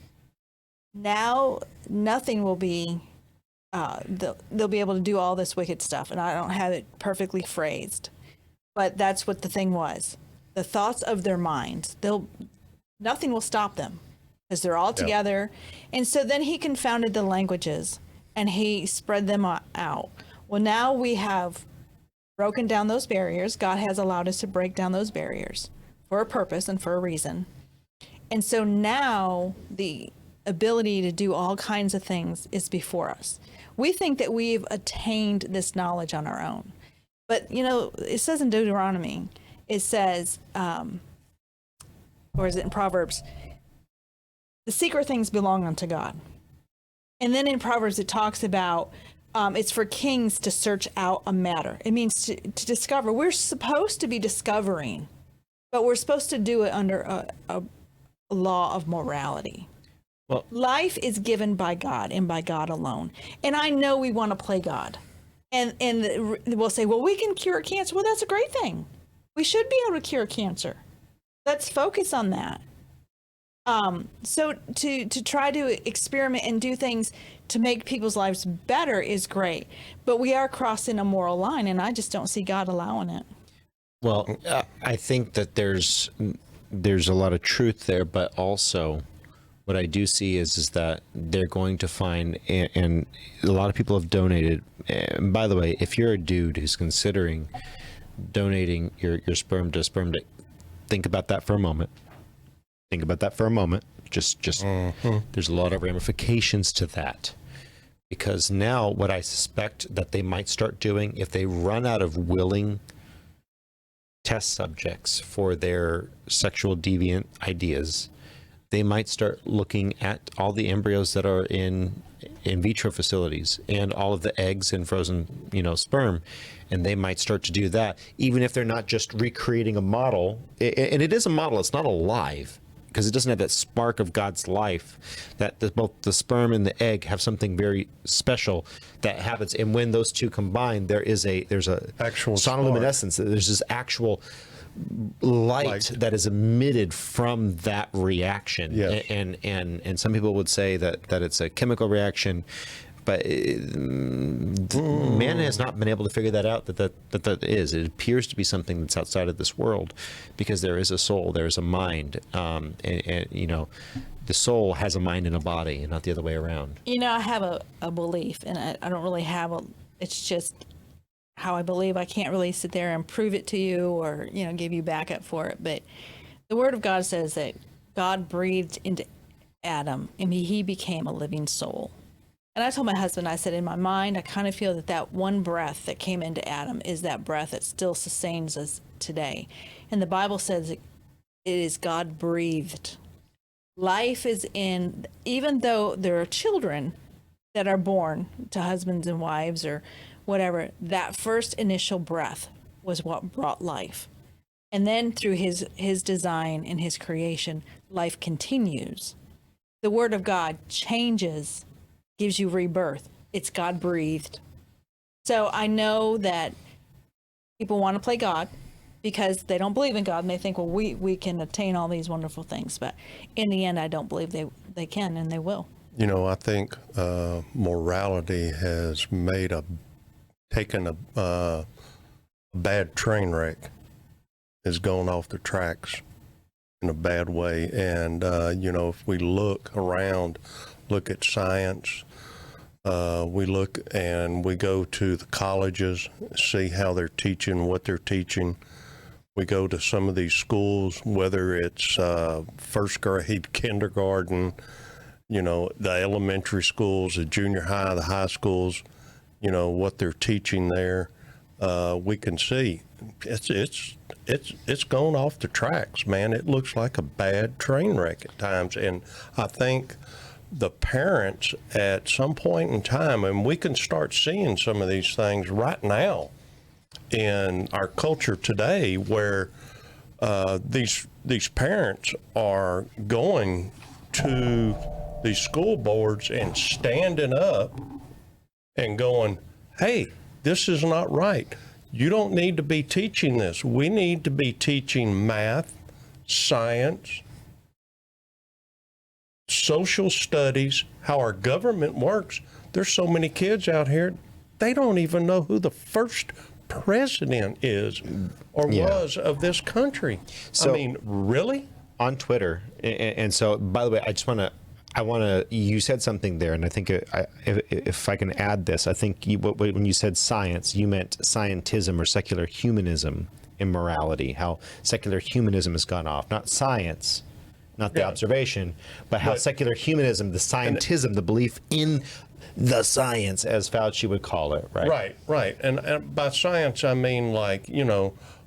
"Now nothing will be they'll be able to do all this wicked stuff. And I don't have it perfectly phrased, but that's what the thing was. The thoughts of their minds, nothing will stop them because they're all together. And so then he confounded the languages and he spread them out. Well, now we have broken down those barriers. God has allowed us to break down those barriers for a purpose and for a reason. And so now the ability to do all kinds of things is before us. We think that we've attained this knowledge on our own. But, you know, it says in Deuteronomy, it says, or is it in Proverbs? The secret things belong unto God. And then in Proverbs, it talks about it's for kings to search out a matter. It means to discover. We're supposed to be discovering, but we're supposed to do it under a law of morality. Well, life is given by God and by God alone. And I know we want to play God. And we'll say, well, we can cure cancer. Well, that's a great thing. We should be able to cure cancer. Let's focus on that. So to try to experiment and do things to make people's lives better is great. But we are crossing a moral line, and I just don't see God allowing it. Well, I think that there's a lot of truth there, but also what I do see is that they're going to find, and a lot of people have donated. And by the way, if you're a dude who's considering donating your sperm to a sperm bank, think about that for a moment. Think about that for a moment. Just there's a lot of ramifications to that. Because now what I suspect that they might start doing, if they run out of willing test subjects for their sexual deviant ideas, they might start looking at all the embryos that are in vitro facilities and all of the eggs and frozen, sperm, and they might start to do that, even if they're not just recreating a model. And it is a model, it's not alive, because it doesn't have that spark of God's life, that both the sperm and the egg have something very special that happens. And when those two combine, there's a actual sonoluminescence. There's this actual light that is emitted from that reaction. Yes. And some people would say that it's a chemical reaction, but man has not been able to figure that out, that is. It appears to be something that's outside of this world, because there is a soul, there is a mind, and the soul has a mind and a body, and not the other way around. I have a belief, and I don't really have it's just how I believe. I can't really sit there and prove it to you or, give you backup for it. But the Word of God says that God breathed into Adam and he became a living soul. And I told my husband, I said, in my mind, I kind of feel that one breath that came into Adam is that breath that still sustains us today. And the Bible says it is God breathed. Life is in, even though there are children that are born to husbands and wives or whatever, that first initial breath was what brought life. And then through his design and his creation, life continues. The Word of God changes, gives you rebirth. It's God breathed. So I know that people want to play God because they don't believe in God, and they think, well, we can attain all these wonderful things. But in the end, I don't believe they can, and they will. I think morality has taken a bad train wreck, has gone off the tracks in a bad way. And, if we look around, look at science, we look and we go to the colleges, see how they're teaching, what they're teaching. We go to some of these schools, whether it's first grade, kindergarten, the elementary schools, the junior high, the high schools, what they're teaching there. We can see it's gone off the tracks, man. It looks like a bad train wreck at times. And I think the parents at some point in time, and we can start seeing some of these things right now in our culture today, where these parents are going to these school boards and standing up and going, hey, this is not right. You don't need to be teaching this. We need to be teaching math, science, social studies, how our government works. There's so many kids out here, they don't even know who the first president is or was of this country. So- I mean, really? On Twitter, and so, by the way, you said something there, and I think if I can add this, I think when you said science, you meant scientism or secular humanism in morality, how secular humanism has gone off, not science, not the observation, but how secular humanism, the scientism, the belief in the science, as Fauci would call it, right? Right. And by science, I mean, like,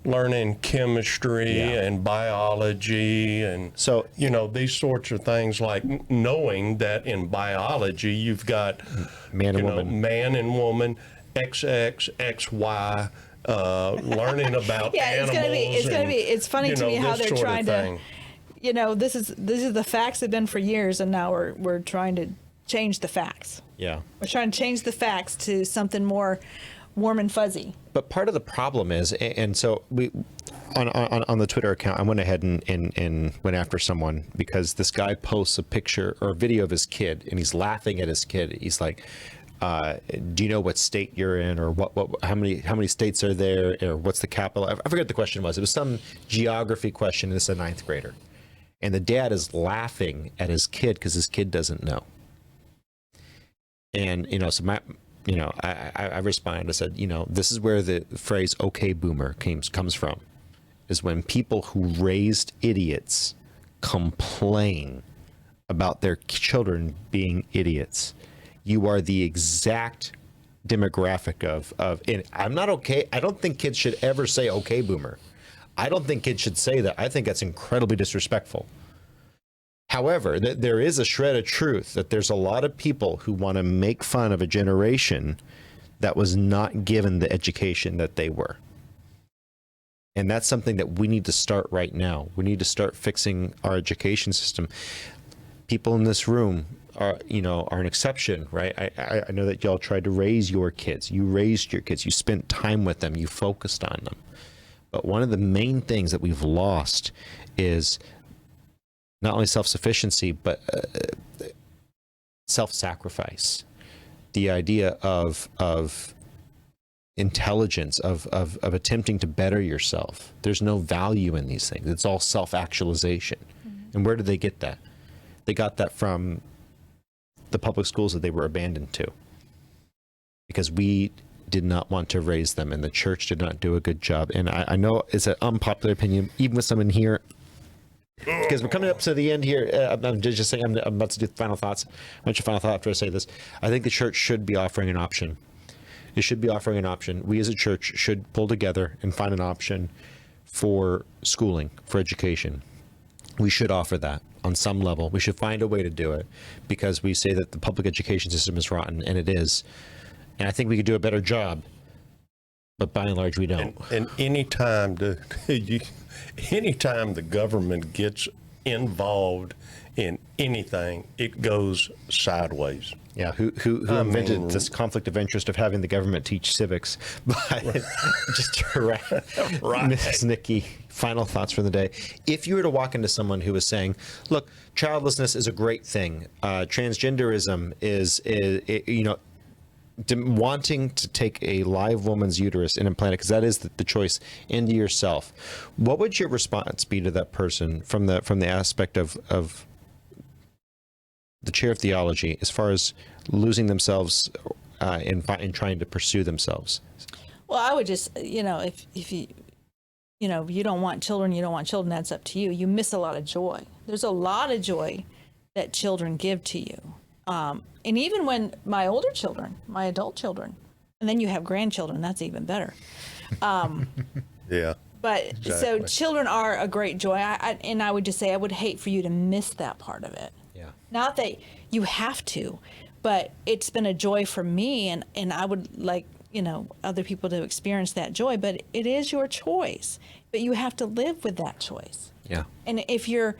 learning chemistry and biology and so these sorts of things, like knowing that in biology you've got man and woman, XX, XY, learning about animals. It's funny to me how they're trying to, this is the facts have been for years, and now we're trying to change the facts. Yeah. We're trying to change the facts to something more warm and fuzzy. But part of the problem is, and so we, on the Twitter account, I went ahead and went after someone because this guy posts a picture or a video of his kid, and he's laughing at his kid. He's like, do you know what state you're in, or how many states are there, or what's the capital? I forget what the question was. It was some geography question, and it's a 9th grader. And the dad is laughing at his kid because his kid doesn't know. And, so I responded. I said, this is where the phrase "okay, boomer" comes from, is when people who raised idiots complain about their children being idiots. You are the exact demographic of. And I'm not okay. I don't think kids should ever say "okay, boomer." I don't think kids should say that. I think that's incredibly disrespectful. However, there is a shred of truth that there's a lot of people who want to make fun of a generation that was not given the education that they were. And that's something that we need to start right now. We need to start fixing our education system. People in this room are an exception, right? I know that y'all tried to raise your kids. You raised your kids. You spent time with them. You focused on them. But one of the main things that we've lost is not only self-sufficiency, but self-sacrifice. The idea of intelligence, of attempting to better yourself. There's no value in these things. It's all self-actualization. Mm-hmm. And where did they get that? They got that from the public schools that they were abandoned to. Because we did not want to raise them, and the church did not do a good job. And I know it's an unpopular opinion, even with someone here, because we're coming up to the end here. I'm just saying, I'm about to do final thoughts. What's your final thought after I say this? I think the church should be offering an option. It should be offering an option. We as a church should pull together and find an option for schooling, for education. We should offer that on some level. We should find a way to do it, because we say that the public education system is rotten, and it is. And I think we could do a better job, but by and large, we don't. And anytime the government gets involved in anything, it goes sideways. Yeah, who invented this conflict of interest of having the government teach civics? But just to wrap, Mrs. Nikki, final thoughts for the day. If you were to walk into someone who was saying, "Look, childlessness is a great thing. Transgenderism is wanting to take a live woman's uterus and implant it, because that is the choice, into yourself," what would your response be to that person from the aspect of the chair of theology, as far as losing themselves in trying to pursue themselves? Well, I would just, if you don't want children, that's up to you. You miss a lot of joy. There's a lot of joy that children give to you. And even when my older children, my adult children, and then you have grandchildren, that's even better. Yeah. But exactly. So children are a great joy. And I would just say, I would hate for you to miss that part of it. Yeah. Not that you have to, but it's been a joy for me, and I would like, other people to experience that joy, but it is your choice, but you have to live with that choice. Yeah. And if you're,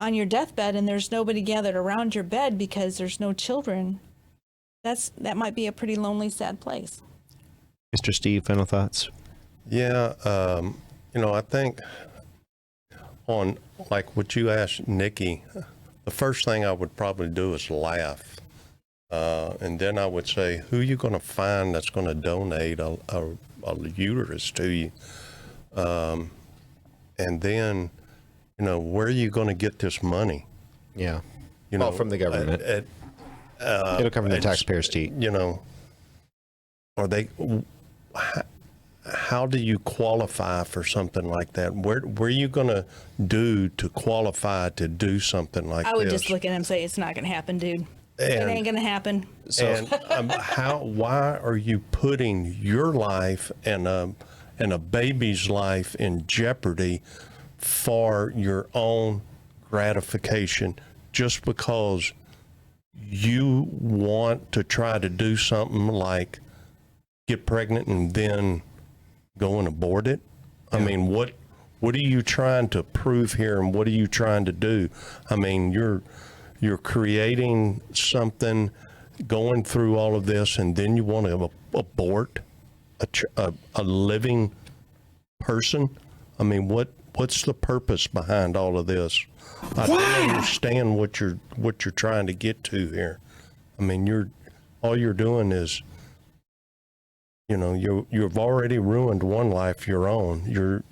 on your deathbed and there's nobody gathered around your bed because there's no children, that might be a pretty lonely, sad place. Mr. Steve, final thoughts? Yeah, I think on like what you asked Nikki the first thing I would probably do is laugh. And then I would say, who are you going to find that's going to donate a uterus to you? And then, where are you going to get this money? Yeah. From the government. It'll come from the taxpayers' teeth. Are they? How do you qualify for something like that? Where are you going to do to qualify to do something like this? I would just look at him and say, it's not going to happen, dude. It ain't going to happen. And why are you putting your life and a baby's life in jeopardy for your own gratification just because you want to try to do something like get pregnant and then go and abort it? I mean, what are you trying to prove here, and what are you trying to do? I mean, you're creating something, going through all of this, and then you want to abort a living person? I mean, what's the purpose behind all of this? I don't understand what you're trying to get to here. I mean, all you're doing is, you've already ruined one life, your own. You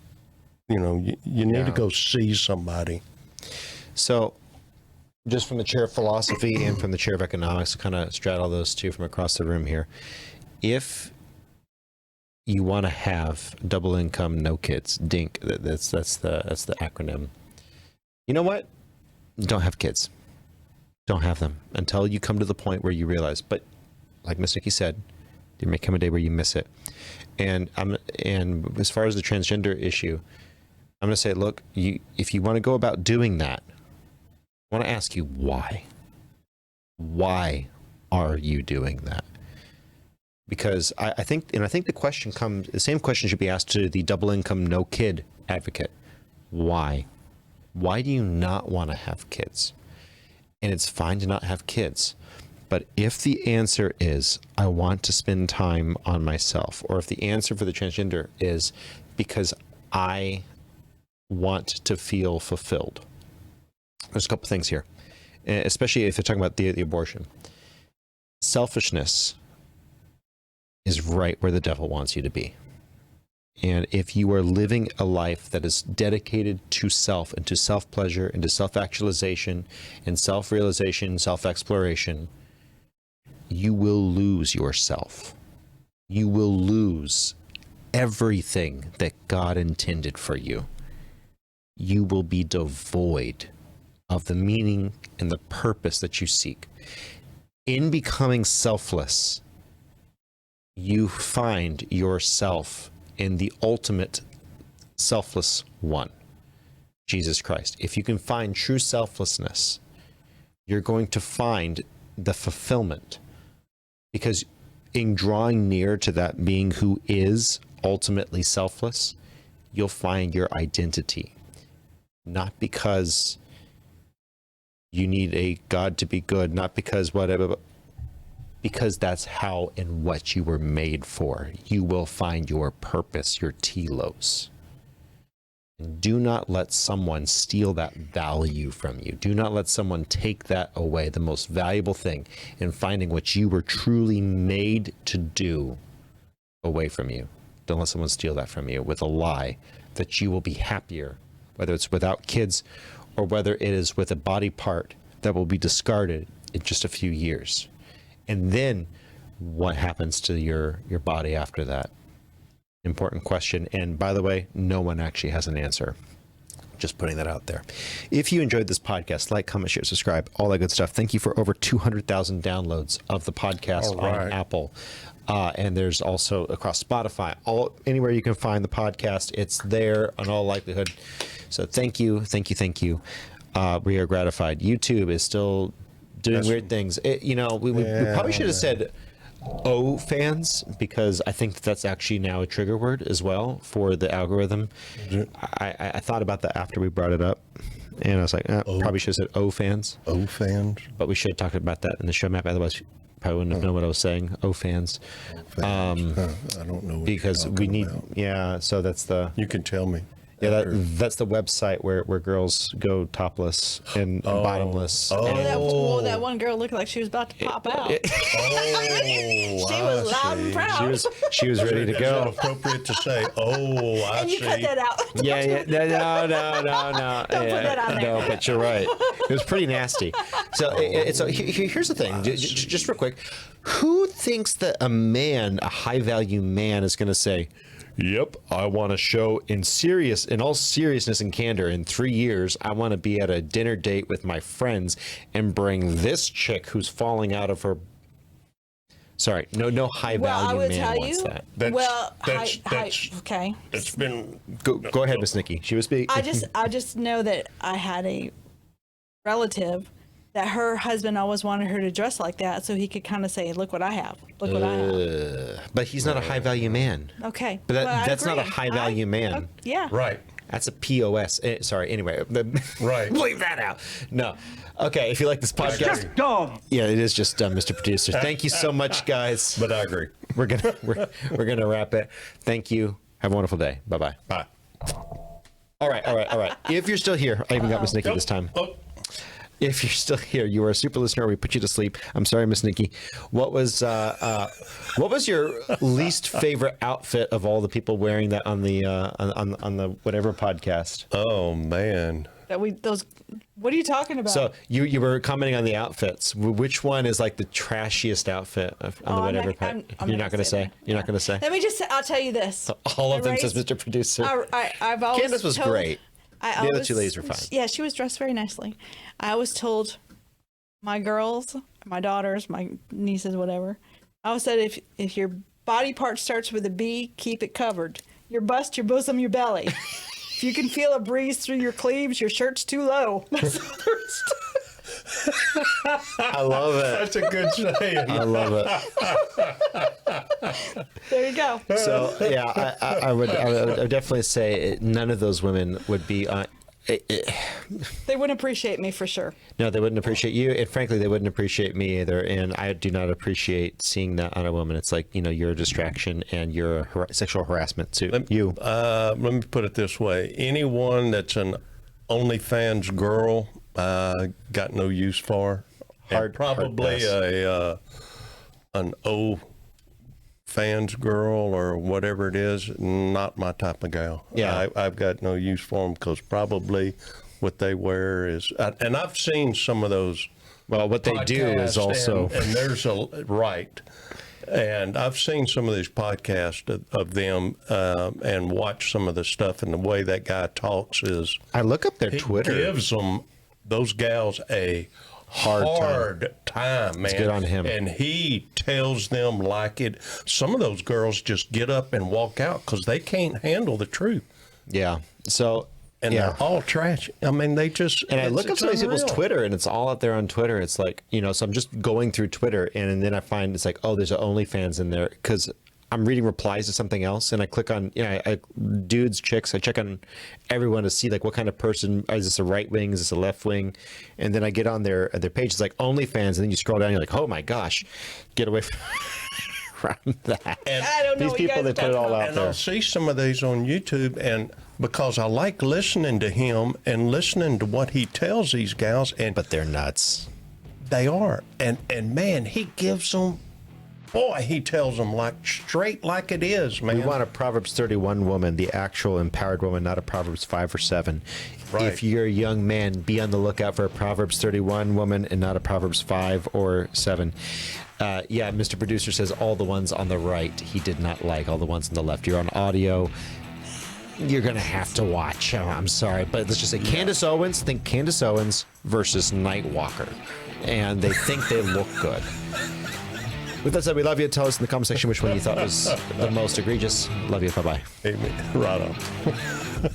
need to go see somebody. So, just from the chair of philosophy and from the chair of economics, kind of straddle those two from across the room here. If you want to have double income, no kids, DINK, that's the acronym. You know what? Don't have kids. Don't have them until you come to the point where you realize. But like Miss Nikki said, there may come a day where you miss it. And as far as the transgender issue, I'm going to say, look, if you want to go about doing that, I want to ask you why. Why are you doing that? Because I think the same question should be asked to the double income, no kid advocate. Why? Why do you not want to have kids? And it's fine to not have kids. But if the answer is, I want to spend time on myself, or if the answer for the transgender is because I want to feel fulfilled, there's a couple things here, especially if they're talking about the abortion. Selfishness is right where the devil wants you to be. And if you are living a life that is dedicated to self and to self-pleasure and to self-actualization and self-realization, self-exploration, you will lose yourself. You will lose everything that God intended for you. You will be devoid of the meaning and the purpose that you seek. In becoming selfless, you find yourself in the ultimate selfless one, Jesus Christ. If you can find true selflessness, you're going to find the fulfillment, because in drawing near to that being who is ultimately selfless, you'll find your identity. Not because you need a God to be good, not because whatever, but because that's how and what you were made for. You will find your purpose, your telos. And do not let someone steal that value from you. Do not let someone take that away, the most valuable thing in finding what you were truly made to do, away from you. Don't let someone steal that from you with a lie that you will be happier, whether it's without kids or whether it is with a body part that will be discarded in just a few years. And then what happens to your body after that? Important question. And by the way, no one actually has an answer. Just putting that out there. If you enjoyed this podcast, like, comment, share, subscribe, all that good stuff. Thank you for over 200,000 downloads of the podcast on Apple. And there's also across Spotify, anywhere you can find the podcast, it's there in all likelihood. So thank you. We are gratified. YouTube is still doing weird things. We probably should have said fans, because I think that's actually now a trigger word as well for the algorithm. I thought about that after we brought it up, and I was like, probably should have said fans. Fans. But we should have talked about that in the show map. Otherwise, probably wouldn't have known what I was saying. Fans. I don't know. Because we need. About. Yeah. So that's the. You can tell me. Yeah, that's the website where girls go topless and bottomless. Oh. Well, that one girl looked like she was about to pop out. She was loud and proud. She was ready to Is go. that appropriate to say? Oh, I And see. you cut that out. Yeah. No. Don't put that on there. No, but you're right. It was pretty nasty. So here's the thing, just real quick. Who thinks that a high-value man, is going to say, "Yep, I want to show in all seriousness and candor, in 3 years, I want to be at a dinner date with my friends and bring this chick who's falling out of her." Sorry, no high-value man wants that. Okay. It's been. Go ahead, Miss Nikki. She was speaking. I just know that I had a relative that her husband always wanted her to dress like that so he could kind of say, "Look what I have. Look what I have." But he's not a high-value man. Okay. But Well, I that's not a agree. high-value man. Yeah. Right. That's a POS. Sorry. Anyway, Right. Leave that out. No. Okay. If you like this podcast, Dumb. yeah, it is just dumb, Mr. Producer. Thank you so much, guys. But I agree. We're gonna wrap it. Thank you. Have a wonderful day. Bye. Bye. All right. If you're still here, I even got Miss Nikki this time. Oh. If you're still here, you are a super listener. We put you to sleep. I'm sorry, Miss Nikki. What was your least favorite outfit of all the people wearing that on the whatever podcast? Oh man. What are you talking about? So you were commenting on the outfits. Which one is like the trashiest outfit on the whatever podcast? You're not going to say. You're not going to say. Let me just say, I'll tell you this. All of them, raised- says Mr. Producer. I've always Candace was told- great. The other two ladies were fine. Yeah, she was dressed very nicely. I always told my girls, my daughters, my nieces, whatever. I always said, if your body part starts with a B, keep it covered. Your bust, your bosom, your belly. If you can feel a breeze through your cleaves, your shirt's too low. That's the first. I love it. That's a good saying. I love it. There you go. So yeah, I would definitely say none of those women would be. They wouldn't appreciate me for sure. No, they wouldn't appreciate you, and frankly, they wouldn't appreciate me either. And I do not appreciate seeing that on a woman. It's like, you're a distraction and you're sexual harassment too. Let me put it this way: anyone that's an OnlyFans girl, got no use for. And probably an O fans girl or whatever it is, not my type of gal. Yeah. I've got no use for them because probably what they wear is, and I've seen some of those. Well, what they do is podcasts, also, and there's right. And I've seen some of these podcasts of them and watch some of the stuff, and the way that guy talks is. I look up their Twitter. Gives them, those gals, a hard time, man. It's good on him. And he tells them like it. Some of those girls just get up and walk out because they can't handle the truth. Yeah. So. And they're all trash. I mean, they just. And I look up some of these people's unreal. Twitter, and it's all out there on Twitter. It's like, so I'm just going through Twitter, and then I find it's like, oh, there's an OnlyFans in there because I'm reading replies to something else, and I click on, dudes, chicks. I check on everyone to see like what kind of person is this, a right wing, is this a left wing, and then I get on their page. It's like OnlyFans, and then you scroll down, and you're like, oh my gosh, get away from that. And I don't know These what you people, they guys put it all about. out And there. I'll see some of these on YouTube, and because I like listening to him and listening to what he tells these gals, and But they're nuts. they are, and man, he gives them, boy, he tells them like straight like it is, man. We want a Proverbs 31 woman, the actual empowered woman, not a Proverbs 5 or 7. Right. If you're a young man, be on the lookout for a Proverbs 31 woman and not a Proverbs 5 or 7. Yeah, Mr. Producer says all the ones on the right he did not like, all the ones on the left. You're on audio. You're going to have to watch. Oh, I'm sorry, but let's just say Candace Owens. Think Candace Owens versus Nightwalker. And they think they look good. With that said, we love you. Tell us in the comment section which one you thought was the most egregious. Love you. Bye-bye. Amen. Right on.